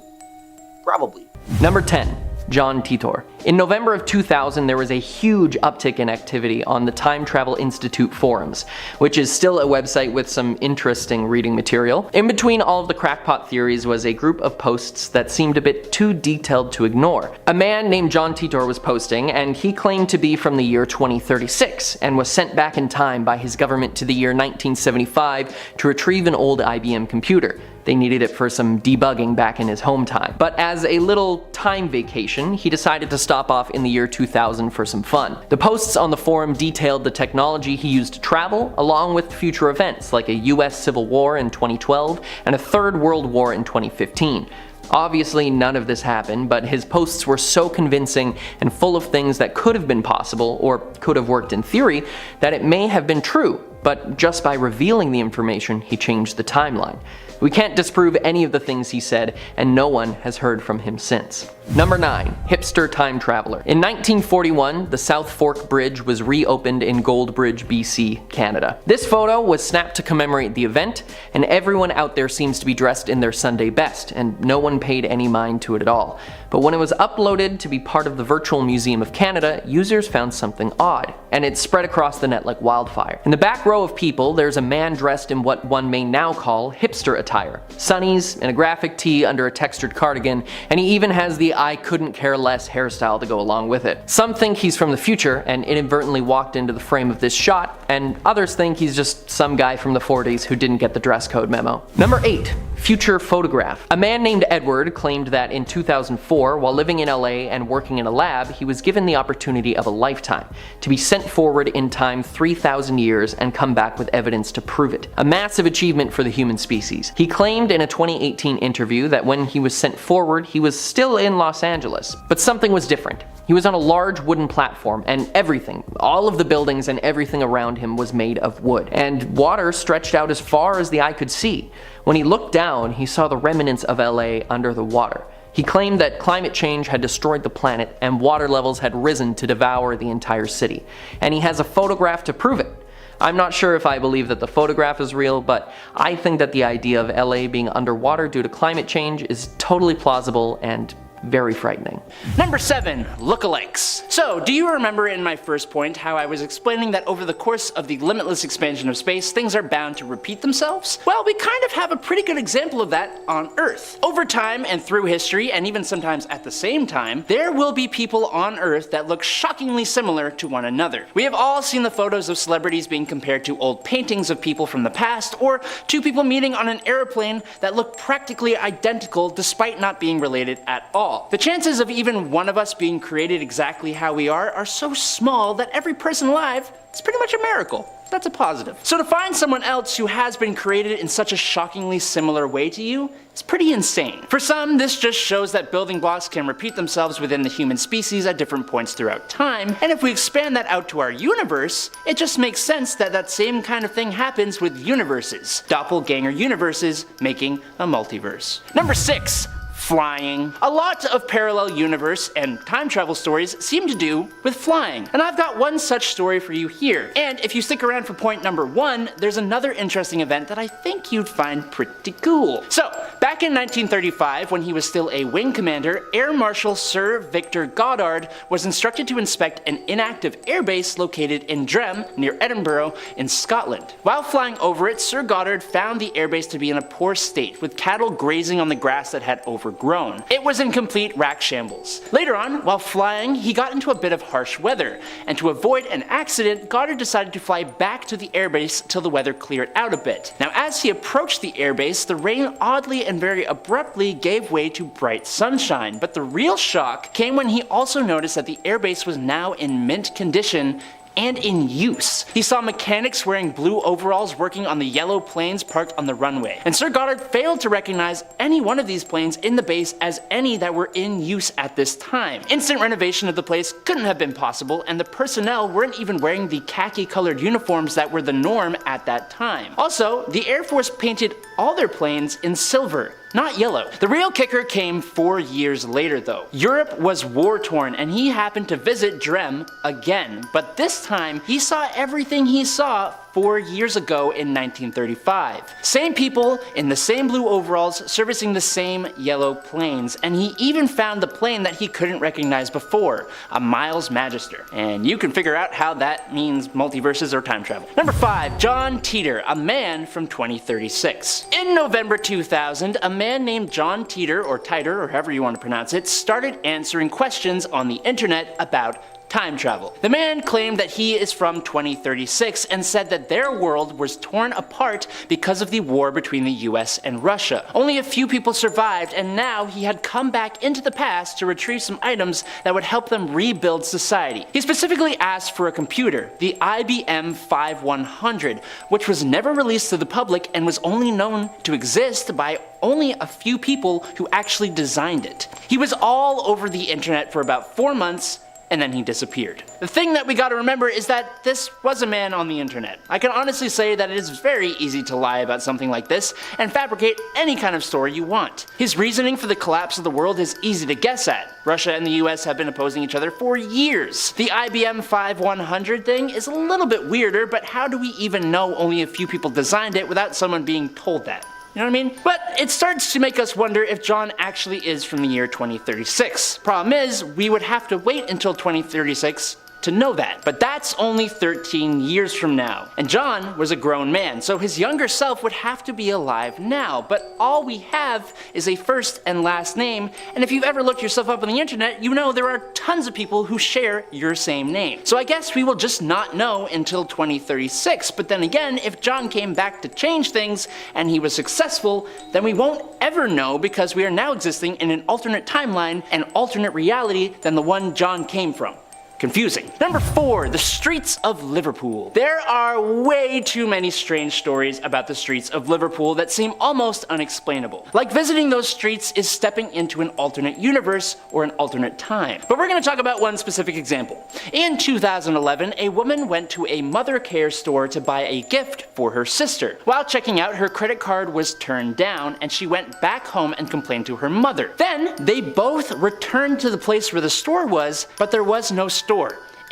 Probably. Number 10. John Titor. In November of 2000, there was a huge uptick in activity on the Time Travel Institute forums, which is still a website with some interesting reading material. In between all of the crackpot theories was a group of posts that seemed a bit too detailed to ignore. A man named John Titor was posting, and he claimed to be from the year 2036, and was sent back in time by his government to the year 1975 to retrieve an old IBM computer. They needed it for some debugging back in his home time. But as a little time vacation, he decided to stop off in the year 2000 for some fun. The posts on the forum detailed the technology he used to travel, along with future events like a US Civil War in 2012 and a Third World War in 2015. Obviously, none of this happened, but his posts were so convincing and full of things that could have been possible, or could have worked in theory, that it may have been true, but just by revealing the information, he changed the timeline. We can't disprove any of the things he said, and no one has heard from him since. Number 9. Hipster Time Traveler. In 1941, the South Fork Bridge was reopened in Goldbridge, BC, Canada. This photo was snapped to commemorate the event, and everyone out there seems to be dressed in their Sunday best, and no one paid any mind to it at all. But when it was uploaded to be part of the Virtual Museum of Canada, users found something odd. and it spread across the net like wildfire. In the back row of people, there's a man dressed in what one may now call hipster attire. Sunnies and a graphic tee under a textured cardigan, and he even has the I couldn't care less hairstyle to go along with it. Some think he's from the future and inadvertently walked into the frame of this shot, and others think he's just some guy from the 40s who didn't get the dress code memo. Number 8. Future photograph. A man named Edward claimed that in 2004, while living in LA and working in a lab, he was given the opportunity of a lifetime to be sent forward in time 3,000 years and come back with evidence to prove it. A massive achievement for the human species. He claimed in a 2018 interview that when he was sent forward, he was still in Los Angeles, but something was different. He was on a large wooden platform, and everything, all of the buildings and everything around him was made of wood, and water stretched out as far as the eye could see. When he looked down, he saw the remnants of LA under the water. He claimed that climate change had destroyed the planet and water levels had risen to devour the entire city, and he has a photograph to prove it. I'm not sure if I believe that the photograph is real, but I think that the idea of LA being underwater due to climate change is totally plausible and very frightening. Number 7. Lookalikes. So, do you remember in my first point how I was explaining that over the course of the limitless expansion of space, things are bound to repeat themselves? Well, we kind of have a pretty good example of that on Earth. Over time and through history, and even sometimes at the same time, there will be people on Earth that look shockingly similar to one another. We have all seen the photos of celebrities being compared to old paintings of people from the past, or two people meeting on an airplane that look practically identical despite not being related at all. The chances of even one of us being created exactly how we are so small that every person alive is pretty much a miracle. That's a positive. So to find someone else who has been created in such a shockingly similar way to you, it's pretty insane. For some, this just shows that building blocks can repeat themselves within the human species at different points throughout time, and if we expand that out to our universe, it just makes sense that that same kind of thing happens with universes. Doppelganger universes making a multiverse. Number 6. Flying. A lot of parallel universe and time travel stories seem to do with flying, and I've got one such story for you here. And if you stick around for point number 1, there's another interesting event that I think you'd find pretty cool. So, back in 1935, when he was still a wing commander, Air Marshal Sir Victor Goddard was instructed to inspect an inactive airbase located in Drem, near Edinburgh, in Scotland. While flying over it, Sir Goddard found the airbase to be in a poor state, with cattle grazing on the grass that had overgrown. It was in complete rack shambles. Later on, while flying, he got into a bit of harsh weather, and to avoid an accident, Goddard decided to fly back to the airbase till the weather cleared out a bit. Now, as he approached the airbase, the rain oddly and very abruptly gave way to bright sunshine, but the real shock came when he also noticed that the airbase was now in mint condition and in use. He saw mechanics wearing blue overalls working on the yellow planes parked on the runway, and Sir Goddard failed to recognize any one of these planes in the base as any that were in use at this time. Instant renovation of the place couldn't have been possible, and the personnel weren't even wearing the khaki-colored uniforms that were the norm at that time. Also, the Air Force painted all their planes in silver, not yellow. The real kicker came 4 years later though. Europe was war-torn and he happened to visit Drem again, but this time he saw everything he saw 4 years ago in 1935. Same people in the same blue overalls servicing the same yellow planes, and he even found the plane that he couldn't recognize before, a Miles Magister. And you can figure out how that means multiverses or time travel. Number 5. John Titor, a man from 2036. In November 2000, a man named John Titor, or however you want to pronounce it, started answering questions on the internet about time travel. The man claimed that he is from 2036 and said that their world was torn apart because of the war between the US and Russia. Only a few people survived, and now he had come back into the past to retrieve some items that would help them rebuild society. He specifically asked for a computer, the IBM 5100, which was never released to the public and was only known to exist by only a few people who actually designed it. He was all over the internet for about 4 months, and then he disappeared. The thing that we gotta remember is that this was a man on the internet. I can honestly say that it is very easy to lie about something like this and fabricate any kind of story you want. His reasoning for the collapse of the world is easy to guess at. Russia and the US have been opposing each other for years. The IBM 5100 thing is a little bit weirder, but how do we even know only a few people designed it without someone being told that? You know what I mean? But it starts to make us wonder if John actually is from the year 2036. Problem is, we would have to wait until 2036 to know that. But that's only 13 years from now. And John was a grown man, so his younger self would have to be alive now. But all we have is a first and last name, and if you've ever looked yourself up on the internet, you know there are tons of people who share your same name. So I guess we will just not know until 2036. But then again, if John came back to change things and he was successful, then we won't ever know because we are now existing in an alternate timeline, an alternate reality than the one John came from. Confusing. Number 4, the streets of Liverpool. There are way too many strange stories about the streets of Liverpool that seem almost unexplainable. Like visiting those streets is stepping into an alternate universe or an alternate time. But we're going to talk about one specific example. In 2011, a woman went to a mother care store to buy a gift for her sister. While checking out, her credit card was turned down and she went back home and complained to her mother. Then they both returned to the place where the store was, but there was no store.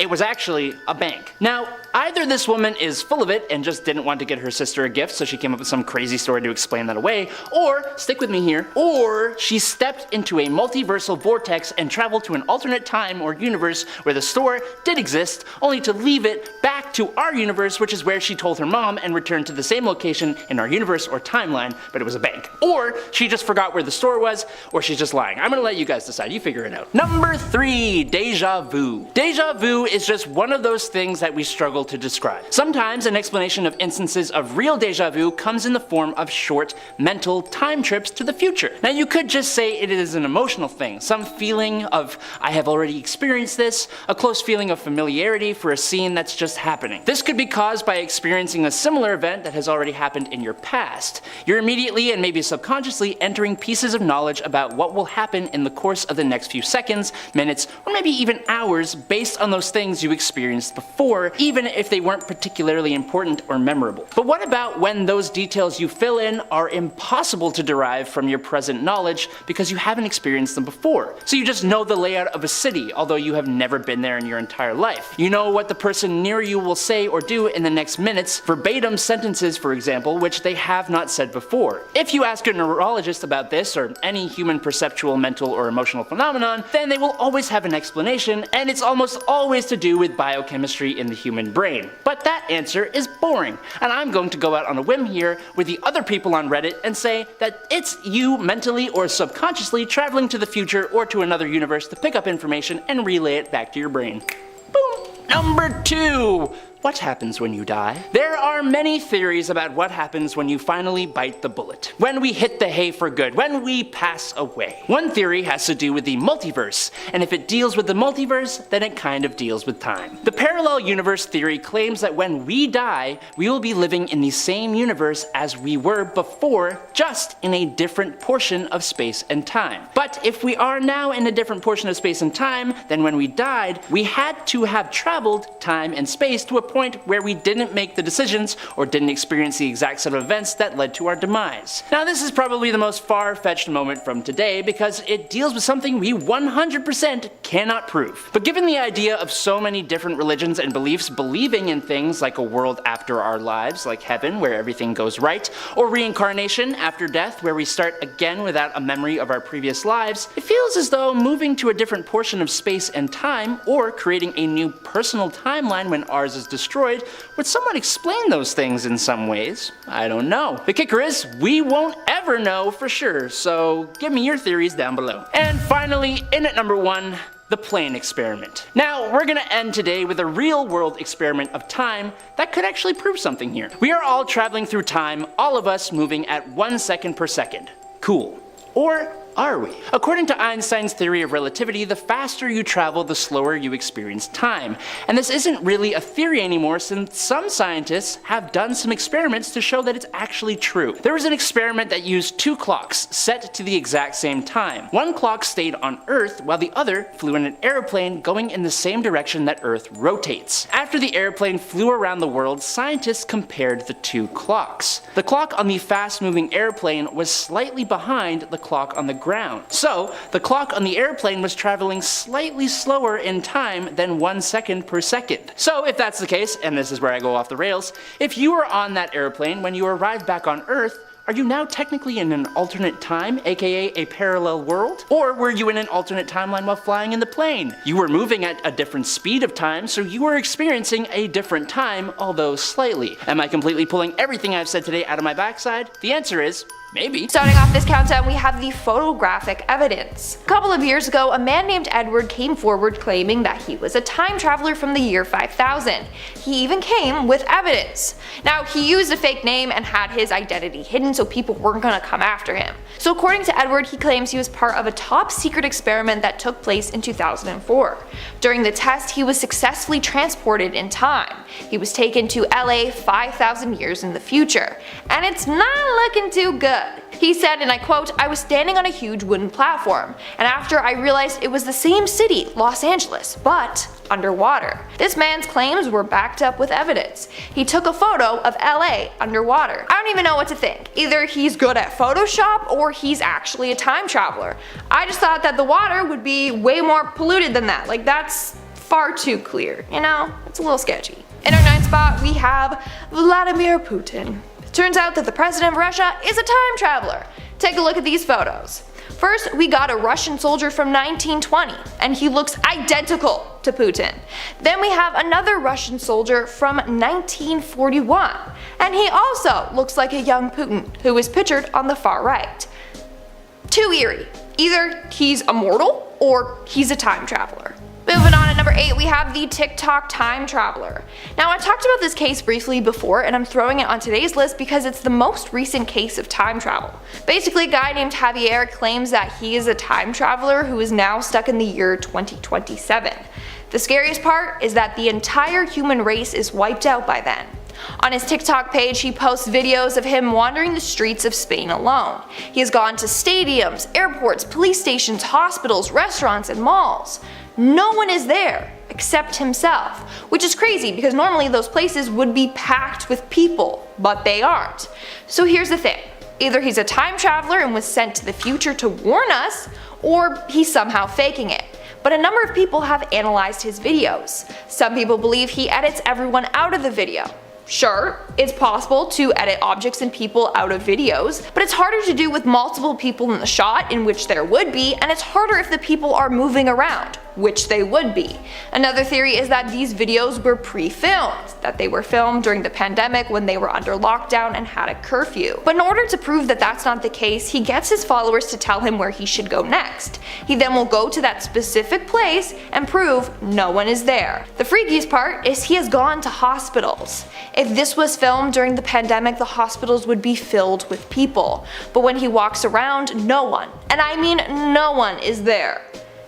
It was actually a bank. Now, either this woman is full of it and just didn't want to get her sister a gift, so she came up with some crazy story to explain that away, or, stick with me here, or she stepped into a multiversal vortex and traveled to an alternate time or universe where the store did exist, only to leave it back to our universe, which is where she told her mom and returned to the same location in our universe or timeline, but it was a bank. Or she just forgot where the store was, or she's just lying. I'm gonna let you guys decide. You figure it out. Number 3, deja vu. Deja vu is just one of those things that we struggle to describe. Sometimes an explanation of instances of real deja vu comes in the form of short mental time trips to the future. Now you could just say it is an emotional thing, some feeling of I have already experienced this, a close feeling of familiarity for a scene that's just happening. This could be caused by experiencing a similar event that has already happened in your past. You're immediately and maybe subconsciously entering pieces of knowledge about what will happen in the course of the next few seconds, minutes, or maybe even hours based on those things you experienced before, even if they weren't particularly important or memorable. But what about when those details you fill in are impossible to derive from your present knowledge because you haven't experienced them before? So you just know the layout of a city, although you have never been there in your entire life. You know what the person near you will say or do in the next minutes, verbatim sentences for example, which they have not said before. If you ask a neurologist about this, or any human perceptual, mental, or emotional phenomenon, then they will always have an explanation, and it's almost always to do with biochemistry in the human brain. But that answer is boring, and I'm going to go out on a whim here with the other people on Reddit and say that it's you mentally or subconsciously traveling to the future or to another universe to pick up information and relay it back to your brain. Boom. Number 2. What happens when you die? There are many theories about what happens when you finally bite the bullet. When we hit the hay for good, when we pass away. One theory has to do with the multiverse, and if it deals with the multiverse, then it kind of deals with time. The parallel universe theory claims that when we die, we will be living in the same universe as we were before, just in a different portion of space and time. But if we are now in a different portion of space and time than when we died, we had to have traveled time and space to a point where we didn't make the decisions or didn't experience the exact set of events that led to our demise. Now this is probably the most far-fetched moment from today because it deals with something we 100% cannot prove. But given the idea of so many different religions and beliefs believing in things like a world after our lives, like heaven where everything goes right, or reincarnation after death where we start again without a memory of our previous lives, it feels as though moving to a different portion of space and time, or creating a new personal timeline when ours is destroyed, would somewhat explain those things in some ways. I don't know. The kicker is, we won't ever know for sure, so give me your theories down below. And finally, in at number 1, the plane experiment. Now, we're gonna end today with a real-world experiment of time that could actually prove something here. We are all traveling through time, all of us moving at 1 second per second. Cool. Or are we? According to Einstein's theory of relativity, the faster you travel, the slower you experience time. And this isn't really a theory anymore since some scientists have done some experiments to show that it's actually true. There was an experiment that used 2 clocks set to the exact same time. One clock stayed on Earth while the other flew in an airplane going in the same direction that Earth rotates. After the airplane flew around the world, scientists compared the 2 clocks. The clock on the fast-moving airplane was slightly behind the clock on the ground. So, the clock on the airplane was traveling slightly slower in time than 1 second per second. So, if that's the case, and this is where I go off the rails, if you were on that airplane when you arrived back on Earth, Are you now technically in an alternate time, aka a parallel world? Or were you in an alternate timeline while flying in the plane? You were moving at a different speed of time, so you were experiencing a different time, although slightly. Am I completely pulling everything I've said today out of my backside? The answer is maybe. Starting off this countdown, we have the photographic evidence. A couple of years ago, a man named Edward came forward claiming that he was a time traveler from the year 5000. He even came with evidence. Now, he used a fake name and had his identity hidden so people weren't gonna come after him. So according to Edward, he claims he was part of a top secret experiment that took place in 2004. During the test, he was successfully transported in time. He was taken to LA 5,000 years in the future. And it's not looking too good. He said, and I quote, "I was standing on a huge wooden platform, and after I realized it was the same city, Los Angeles, but underwater." This man's claims were backed up with evidence. He took a photo of LA underwater. I don't even know what to think. Either he's good at Photoshop or he's actually a time traveler. I just thought that the water would be way more polluted than that. Like, that's far too clear, you know? It's a little sketchy. In our ninth spot, we have Vladimir Putin. Turns out that the president of Russia is a time traveler. Take a look at these photos. First, we got a Russian soldier from 1920, and he looks identical to Putin. Then we have another Russian soldier from 1941, and he also looks like a young Putin, who is pictured on the far right. Too eerie. Either he's immortal, or he's a time traveler. Moving on, at number 8, we have the TikTok time traveler. Now, I talked about this case briefly before, and I'm throwing it on today's list because it's the most recent case of time travel. Basically, a guy named Javier claims that he is a time traveler who is now stuck in the year 2027. The scariest part is that the entire human race is wiped out by then. On his TikTok page, he posts videos of him wandering the streets of Spain alone. He has gone to stadiums, airports, police stations, hospitals, restaurants, and malls. No one is there except himself, which is crazy because normally those places would be packed with people, but they aren't. So here's the thing. Either he's a time traveler and was sent to the future to warn us, or he's somehow faking it. But a number of people have analyzed his videos. Some people believe he edits everyone out of the video. Sure, it's possible to edit objects and people out of videos, but it's harder to do with multiple people in the shot, in which there would be, and it's harder if the people are moving around, which they would be. Another theory is that these videos were pre-filmed, that they were filmed during the pandemic when they were under lockdown and had a curfew. But in order to prove that that's not the case, he gets his followers to tell him where he should go next. He then will go to that specific place and prove no one is there. The freakiest part is he has gone to hospitals. If this was filmed during the pandemic, the hospitals would be filled with people. But when he walks around, no one, and I mean no one, is there.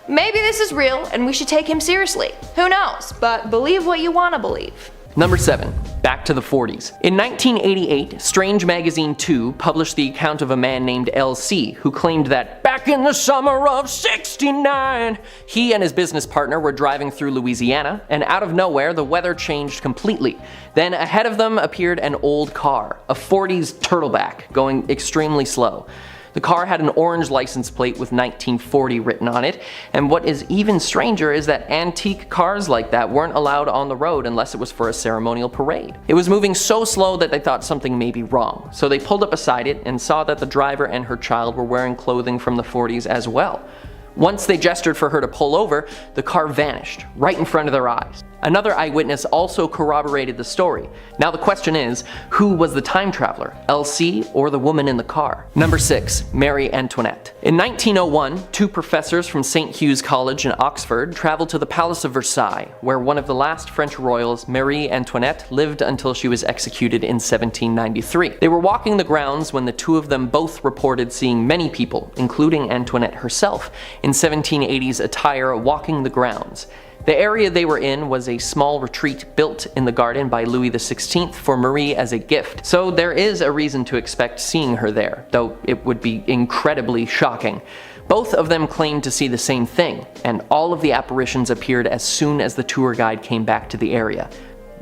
Maybe this is real and we should take him seriously. Who knows, but believe what you want to believe. Number 7. Back to the 40s. In 1988, Strange Magazine 2 published the account of a man named LC who claimed that back in the summer of '69, he and his business partner were driving through Louisiana, and out of nowhere the weather changed completely. Then ahead of them appeared an old car, a 40s turtleback, going extremely slow. The car had an orange license plate with 1940 written on it, and what is even stranger is that antique cars like that weren't allowed on the road unless it was for a ceremonial parade. It was moving so slow that they thought something may be wrong, so they pulled up beside it and saw that the driver and her child were wearing clothing from the 40s as well. Once they gestured for her to pull over, the car vanished, right in front of their eyes. Another eyewitness also corroborated the story. Now the question is, who was the time traveler, LC or the woman in the car? Number 6. Marie Antoinette. In 1901, 2 professors from St. Hugh's College in Oxford traveled to the Palace of Versailles, where one of the last French royals, Marie Antoinette, lived until she was executed in 1793. They were walking the grounds when the two of them both reported seeing many people, including Antoinette herself, in 1780s attire walking the grounds. The area they were in was a small retreat built in the garden by Louis XVI for Marie as a gift, so there is a reason to expect seeing her there, though it would be incredibly shocking. Both of them claimed to see the same thing, and all of the apparitions appeared as soon as the tour guide came back to the area.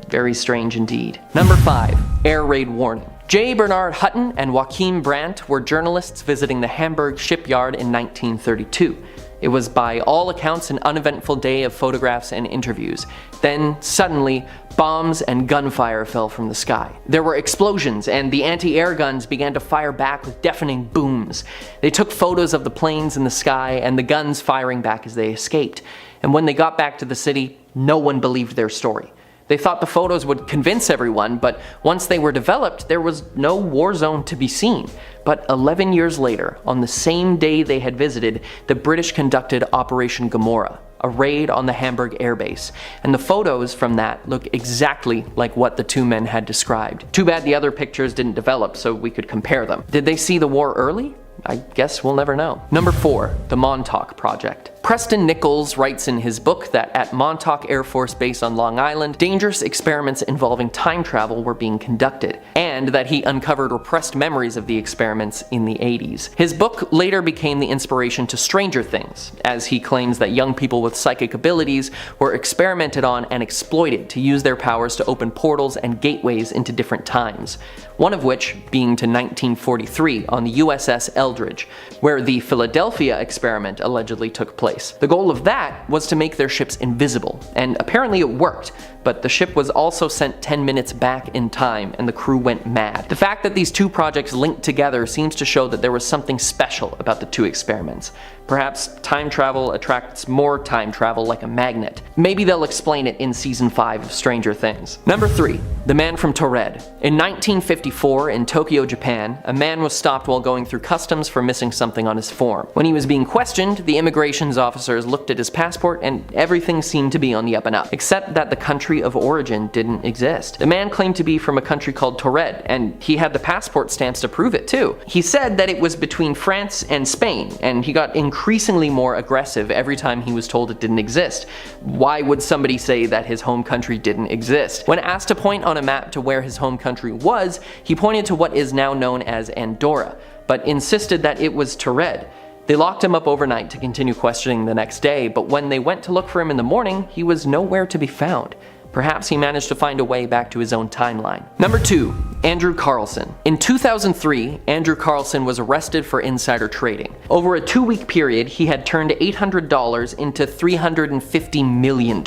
Very strange indeed. Number 5. Air raid warning. J. Bernard Hutton and Joachim Brandt were journalists visiting the Hamburg shipyard in 1932. It was by all accounts an uneventful day of photographs and interviews. Then, suddenly, bombs and gunfire fell from the sky. There were explosions, and the anti-air guns began to fire back with deafening booms. They took photos of the planes in the sky and the guns firing back as they escaped. And when they got back to the city, no one believed their story. They thought the photos would convince everyone, but once they were developed, there was no war zone to be seen. But 11 years later, on the same day they had visited, the British conducted Operation Gomorrah, a raid on the Hamburg airbase, and the photos from that look exactly like what the two men had described. Too bad the other pictures didn't develop so we could compare them. Did they see the war early? I guess we'll never know. Number 4, the Montauk Project. Preston Nichols writes in his book that at Montauk Air Force Base on Long Island, dangerous experiments involving time travel were being conducted, and that he uncovered repressed memories of the experiments in the 80s. His book later became the inspiration to Stranger Things, as he claims that young people with psychic abilities were experimented on and exploited to use their powers to open portals and gateways into different times, one of which being to 1943 on the USS Eldridge, where the Philadelphia experiment allegedly took place. The goal of that was to make their ships invisible, and apparently it worked, but the ship was also sent 10 minutes back in time and the crew went mad. The fact that these two projects linked together seems to show that there was something special about the two experiments. Perhaps time travel attracts more time travel like a magnet. Maybe they'll explain it in season 5 of Stranger Things. Number 3, the man from Taured. In 1954 in Tokyo, Japan, a man was stopped while going through customs for missing something on his form. When he was being questioned, the immigration officers looked at his passport and everything seemed to be on the up and up, except that the country of origin didn't exist. The man claimed to be from a country called Taured, and he had the passport stamps to prove it too. He said that it was between France and Spain, and he got increasingly more aggressive every time he was told it didn't exist. Why would somebody say that his home country didn't exist? When asked to point on a map to where his home country was, he pointed to what is now known as Andorra, but insisted that it was Taured. They locked him up overnight to continue questioning the next day, but when they went to look for him in the morning, he was nowhere to be found. Perhaps he managed to find a way back to his own timeline. Number 2, Andrew Carlson. In 2003, Andrew Carlson was arrested for insider trading. Over a 2-week period, he had turned $800 into $350 million.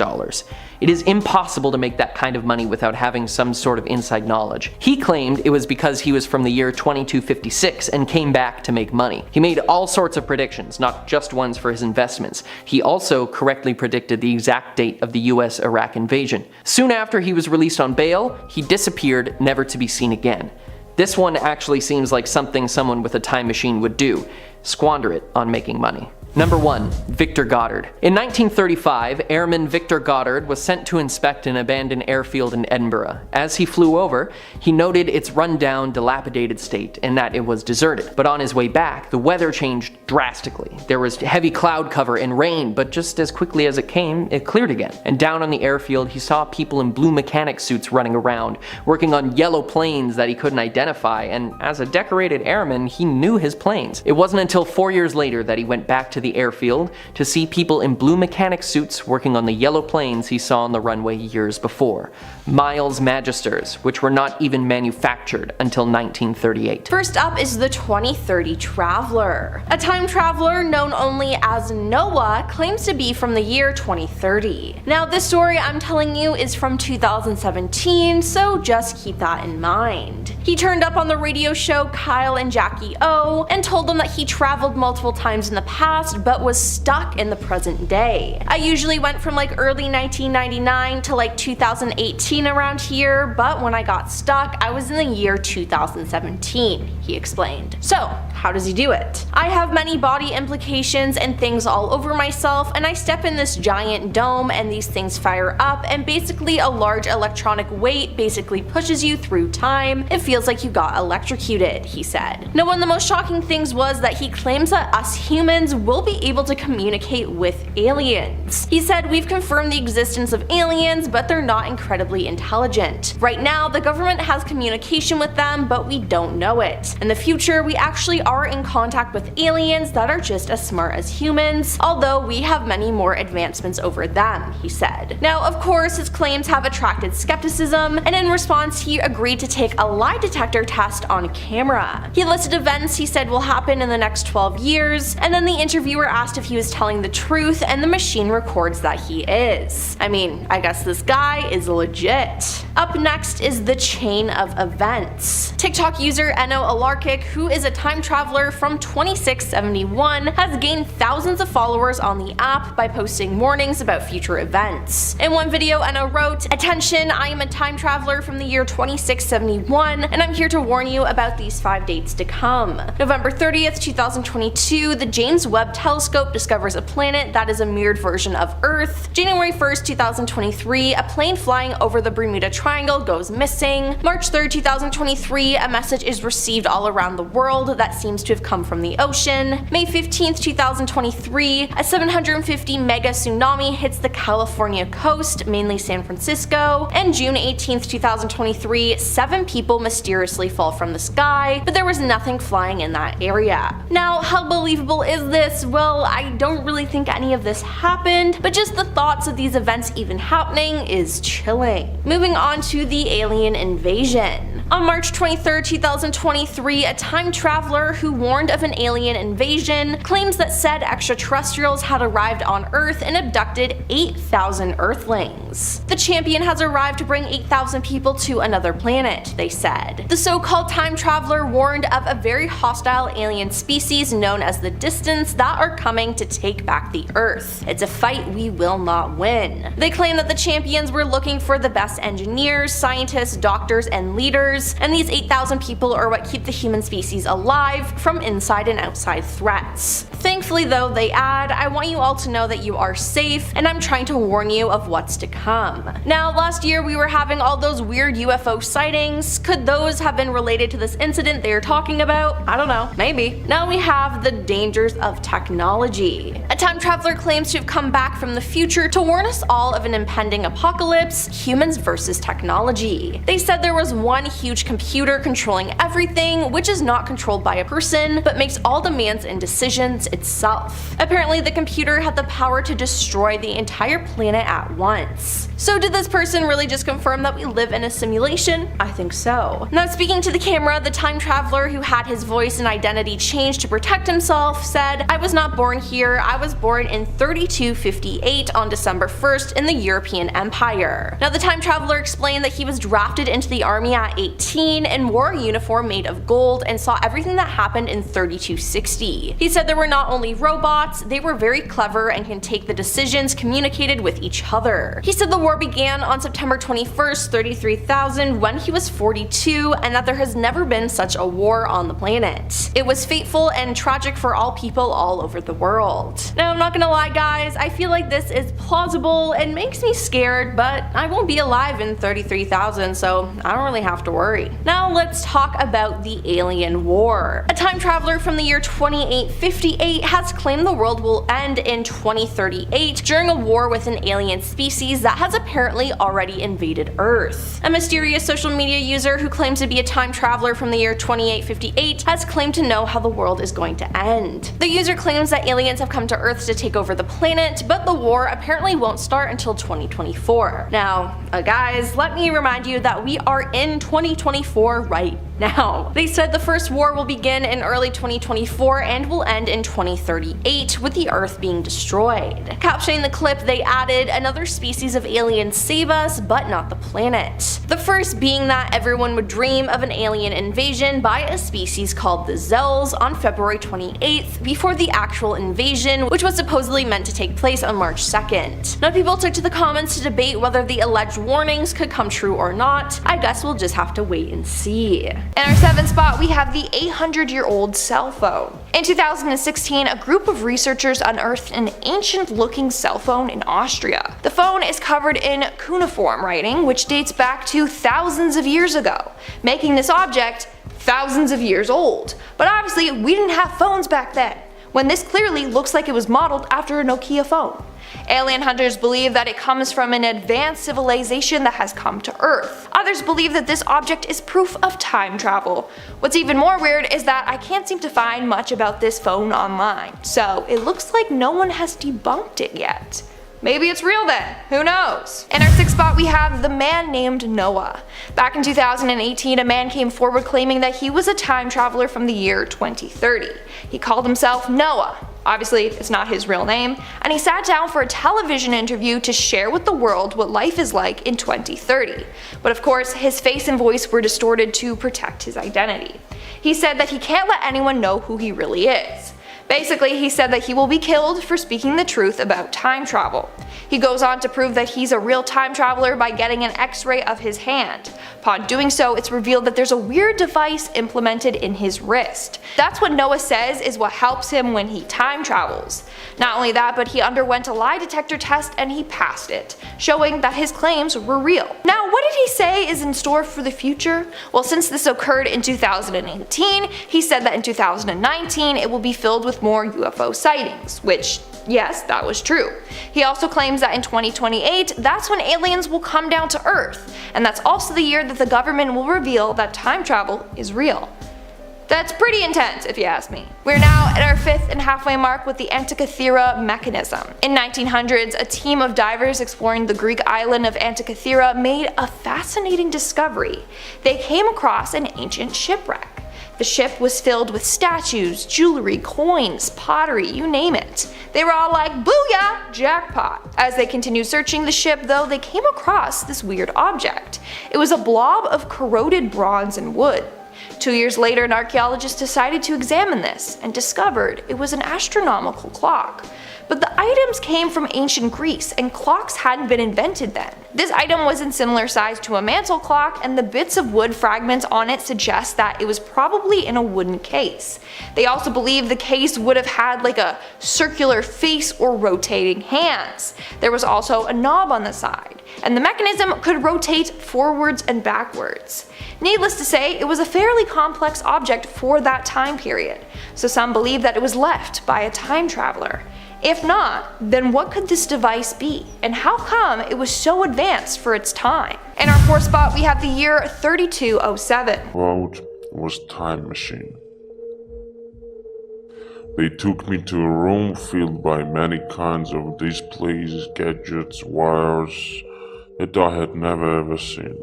It is impossible to make that kind of money without having some sort of inside knowledge. He claimed it was because he was from the year 2256 and came back to make money. He made all sorts of predictions, not just ones for his investments. He also correctly predicted the exact date of the US-Iraq invasion. Soon after he was released on bail, he disappeared, never to be seen again. This one actually seems like something someone with a time machine would do: squander it on making money. Number 1, Victor Goddard. In 1935, airman Victor Goddard was sent to inspect an abandoned airfield in Edinburgh. As he flew over, he noted its run-down, dilapidated state and that it was deserted. But on his way back, the weather changed drastically. There was heavy cloud cover and rain, but just as quickly as it came, it cleared again. And down on the airfield, he saw people in blue mechanic suits running around, working on yellow planes that he couldn't identify, and as a decorated airman, he knew his planes. It wasn't until 4 years later that he went back to the airfield to see people in blue mechanic suits working on the yellow planes he saw on the runway years before. Miles Magisters, which were not even manufactured until 1938. First up is the 2030 Traveler. A time traveler known only as Noah claims to be from the year 2030. Now this story I'm telling you is from 2017, so just keep that in mind. He turned up on the radio show Kyle and Jackie O and told them that he traveled multiple times in the past but was stuck in the present day. I usually went from like early 1999 to like 2018 around here, but when I got stuck, I was in the year 2017, he explained. So, how does he do it? I have many body implications and things all over myself, and I step in this giant dome and these things fire up, and basically a large electronic weight basically pushes you through time. It feels like you got electrocuted, he said. Now, one of the most shocking things was that he claims that us humans will be able to communicate with aliens. He said, "We've confirmed the existence of aliens, but they're not incredibly intelligent. Right now, the government has communication with them, but we don't know it. In the future, we actually are in contact with aliens that are just as smart as humans, although we have many more advancements over them, he said. Now, of course, his claims have attracted skepticism, and in response he agreed to take a lie detector test on camera. He listed events he said will happen in the next 12 years, and then the interviewer asked if he was telling the truth, and the machine records that he is. I mean, I guess this guy is legit. Up next is the chain of events. TikTok user Anomaly, who is a time traveler from 2671, has gained thousands of followers on the app by posting warnings about future events. In one video, Eno wrote, "Attention, I am a time traveler from the year 2671, and I'm here to warn you about these 5 dates to come. November 30th, 2022, the James Webb Telescope discovers a planet that is a mirrored version of Earth. January 1st, 2023, a plane flying over the Bermuda Triangle goes missing. March 3rd, 2023, a message is received all around the world that seems to have come from the ocean. May 15th, 2023, a 750 mega tsunami hits the California coast, mainly San Francisco. And June 18th, 2023, 7 people mysteriously fall from the sky, but there was nothing flying in that area." Now, how believable is this? Well, I don't really think any of this happened, but just the thoughts of these events even happening is chilling. Moving on to the alien invasion. On March 23rd, 2023, a time traveler who warned of an alien invasion claims that said extraterrestrials had arrived on Earth and abducted 8,000 Earthlings. The champion has arrived to bring 8,000 people to another planet, they said. The so-called time traveler warned of a very hostile alien species known as the Distance that are coming to take back the Earth. It's a fight we will not win. They claim that the champions were looking for the best engineers, scientists, doctors, and leaders, and these 8,000 people are what keep the human species alive from inside and outside threats. Thankfully though, they add, "I want you all to know that you are safe, and I'm trying to warn you of what's to come." Now, last year we were having all those weird UFO sightings. Could those have been related to this incident they're talking about? I don't know, maybe. Now we have the dangers of technology. A time traveler claims to have come back from the future to warn us all of an impending apocalypse, humans versus technology. They said there was one huge computer controlling everything, which is not controlled by a person, but makes all demands and decisions itself. Apparently the computer had the power to destroy the entire planet at once. So did this person really just confirm that we live in a simulation? I think so. Now, speaking to the camera, the time traveler who had his voice and identity changed to protect himself said, "I was not born here, I was born in 3258 on December 1st in the European Empire." Now, the time traveler explained that he was drafted into the army at 18 and wore a uniform made of gold and saw everything that happened in 3260. He said there were not only robots, they were very clever and can take the decisions communicated with each other. He said the war began on September 21st, 33,000 when he was 42, and that there has never been such a war on the planet. It was fateful and tragic for all people all over the world. Now, I'm not gonna lie guys, I feel like this is plausible and makes me scared, but I won't be alive in 33,000, so I don't really have to worry. Now let's talk about the alien war. A time traveler from the year 2858 has claimed the world will end in 2038 during a war with an alien species that has apparently already invaded Earth. A mysterious social media user who claims to be a time traveler from the year 2858 has claimed to know how the world is going to end. The user claims that aliens have come to Earth to take over the planet, but the war apparently won't start until 2024. Now, guys, let me remind you that we are in 2024 right now. They said the first war will begin in early 2024 and will end in 2038, with the Earth being destroyed. Captioning the clip, they added, "Another species of aliens save us, but not the planet." The first being that everyone would dream of an alien invasion by a species called the Zels on February 28th, before the actual invasion, which was supposedly meant to take place on March 2nd. Now, people took to the comments to debate whether the alleged warnings could come true or not. I guess we'll just have to wait and see. In our 7th spot, we have the 800-year-old cell phone. In 2016, a group of researchers unearthed an ancient-looking cell phone in Austria. The phone is covered in cuneiform writing, which dates back to thousands of years ago, making this object thousands of years old. But obviously, we didn't have phones back then, when this clearly looks like it was modeled after a Nokia phone. Alien hunters believe that it comes from an advanced civilization that has come to Earth. Others believe that this object is proof of time travel. What's even more weird is that I can't seem to find much about this phone online, so it looks like no one has debunked it yet. Maybe it's real then, who knows? In our sixth spot we have the man named Noah. Back in 2018, a man came forward claiming that he was a time traveler from the year 2030. He called himself Noah. Obviously, it's not his real name, and he sat down for a television interview to share with the world what life is like in 2030. But of course, his face and voice were distorted to protect his identity. He said that he can't let anyone know who he really is. Basically, he said that he will be killed for speaking the truth about time travel. He goes on to prove that he's a real time traveler by getting an x-ray of his hand. Upon doing so, it's revealed that there's a weird device implemented in his wrist. That's what Noah says is what helps him when he time travels. Not only that, but he underwent a lie detector test and he passed it, showing that his claims were real. Now, what did he say is in store for the future? Well, since this occurred in 2018, he said that in 2019 it will be filled with more UFO sightings, which, yes, that was true. He also claims that in 2028, that's when aliens will come down to Earth, and that's also the year that the government will reveal that time travel is real. That's pretty intense if you ask me. We're now at our fifth and halfway mark with the Antikythera mechanism. In 1900s, a team of divers exploring the Greek island of Antikythera made a fascinating discovery. They came across an ancient shipwreck. The ship was filled with statues, jewelry, coins, pottery, you name it. They were all like, booyah, jackpot. As they continued searching the ship though, they came across this weird object. It was a blob of corroded bronze and wood. 2 years later, an archaeologist decided to examine this and discovered it was an astronomical clock. But the items came from ancient Greece and clocks hadn't been invented then. This item was in similar size to a mantle clock, and the bits of wood fragments on it suggest that it was probably in a wooden case. They also believe the case would have had like a circular face or rotating hands. There was also a knob on the side, and the mechanism could rotate forwards and backwards. Needless to say, it was a fairly complex object for that time period, so some believe that it was left by a time traveler. If not, then what could this device be, and how come it was so advanced for its time? In our fourth spot we have the year 3207. Quote was time machine. They took me to a room filled by many kinds of displays, gadgets, wires that I had never ever seen.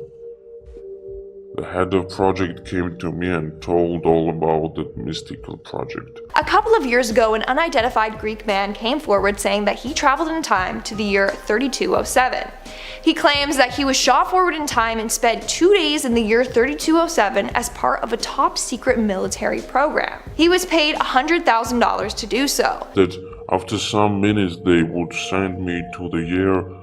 The head of project came to me and told all about that mystical project. A couple of years ago, an unidentified Greek man came forward saying that he traveled in time to the year 3207. He claims that he was shot forward in time and spent 2 days in the year 3207 as part of a top secret military program. He was paid $100,000 to do so. That after some minutes they would send me to the year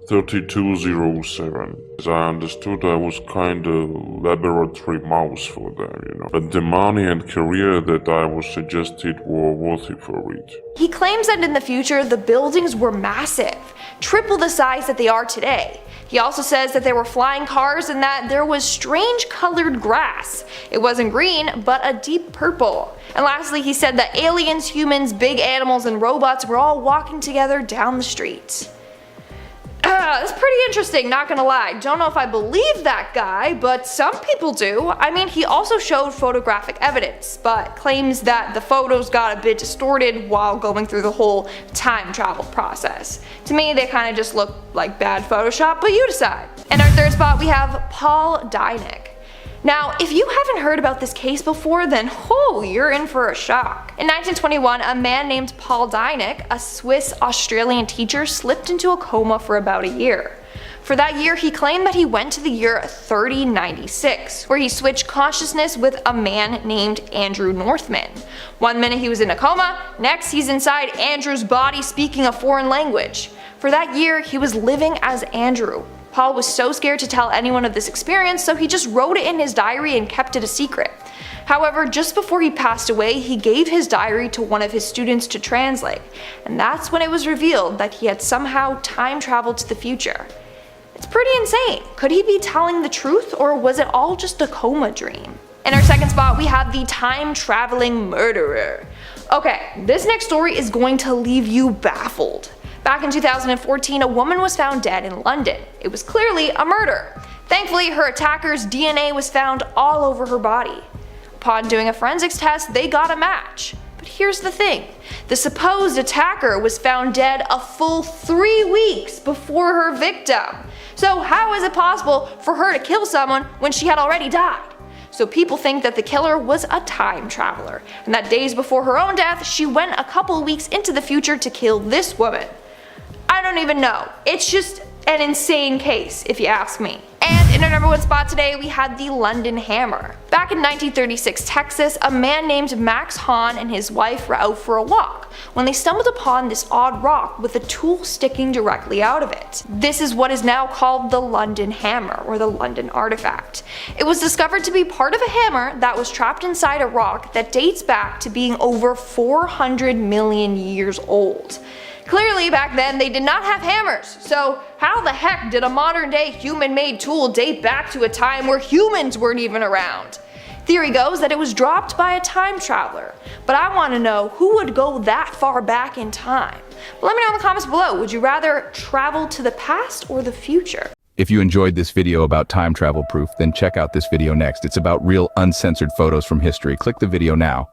3207. As I understood, I was kinda laboratory mouse for them, But the money and career that I was suggested were worthy for it. He claims that in the future the buildings were massive, triple the size that they are today. He also says that there were flying cars and that there was strange colored grass. It wasn't green, but a deep purple. And lastly, he said that aliens, humans, big animals, and robots were all walking together down the street. That's pretty interesting, not gonna lie. Don't know if I believe that guy, but some people do. I mean, he also showed photographic evidence, but claims that the photos got a bit distorted while going through the whole time travel process. To me, they kind of just look like bad Photoshop, but you decide. In our third spot, we have Paul Dinick. Now, if you haven't heard about this case before, then you're in for a shock. In 1921, a man named Paul Dinick, a Swiss-Australian teacher, slipped into a coma for about a year. For that year, he claimed that he went to the year 3096, where he switched consciousness with a man named Andrew Northman. 1 minute he was in a coma, next he's inside Andrew's body speaking a foreign language. For that year, he was living as Andrew. Paul was so scared to tell anyone of this experience, so he just wrote it in his diary and kept it a secret. However, just before he passed away, he gave his diary to one of his students to translate, and that's when it was revealed that he had somehow time traveled to the future. It's pretty insane. Could he be telling the truth, or was it all just a coma dream? In our second spot, we have the time-traveling murderer. Okay, this next story is going to leave you baffled. Back in 2014, a woman was found dead in London. It was clearly a murder. Thankfully, her attacker's DNA was found all over her body. Upon doing a forensics test, they got a match. But here's the thing, the supposed attacker was found dead a full 3 weeks before her victim. So how is it possible for her to kill someone when she had already died? So people think that the killer was a time traveler, and that days before her own death, she went a couple weeks into the future to kill this woman. I don't even know. It's just an insane case, if you ask me. And in our number 1 spot today, we had the London Hammer. Back in 1936 Texas, a man named Max Hahn and his wife were out for a walk when they stumbled upon this odd rock with a tool sticking directly out of it. This is what is now called the London Hammer, or the London Artifact. It was discovered to be part of a hammer that was trapped inside a rock that dates back to being over 400 million years old. Clearly back then they did not have hammers, so how the heck did a modern day human-made tool date back to a time where humans weren't even around? Theory goes that it was dropped by a time traveler, but I want to know who would go that far back in time. But let me know in the comments below, would you rather travel to the past or the future? If you enjoyed this video about time travel proof, then check out this video next. It's about real uncensored photos from history. Click the video now.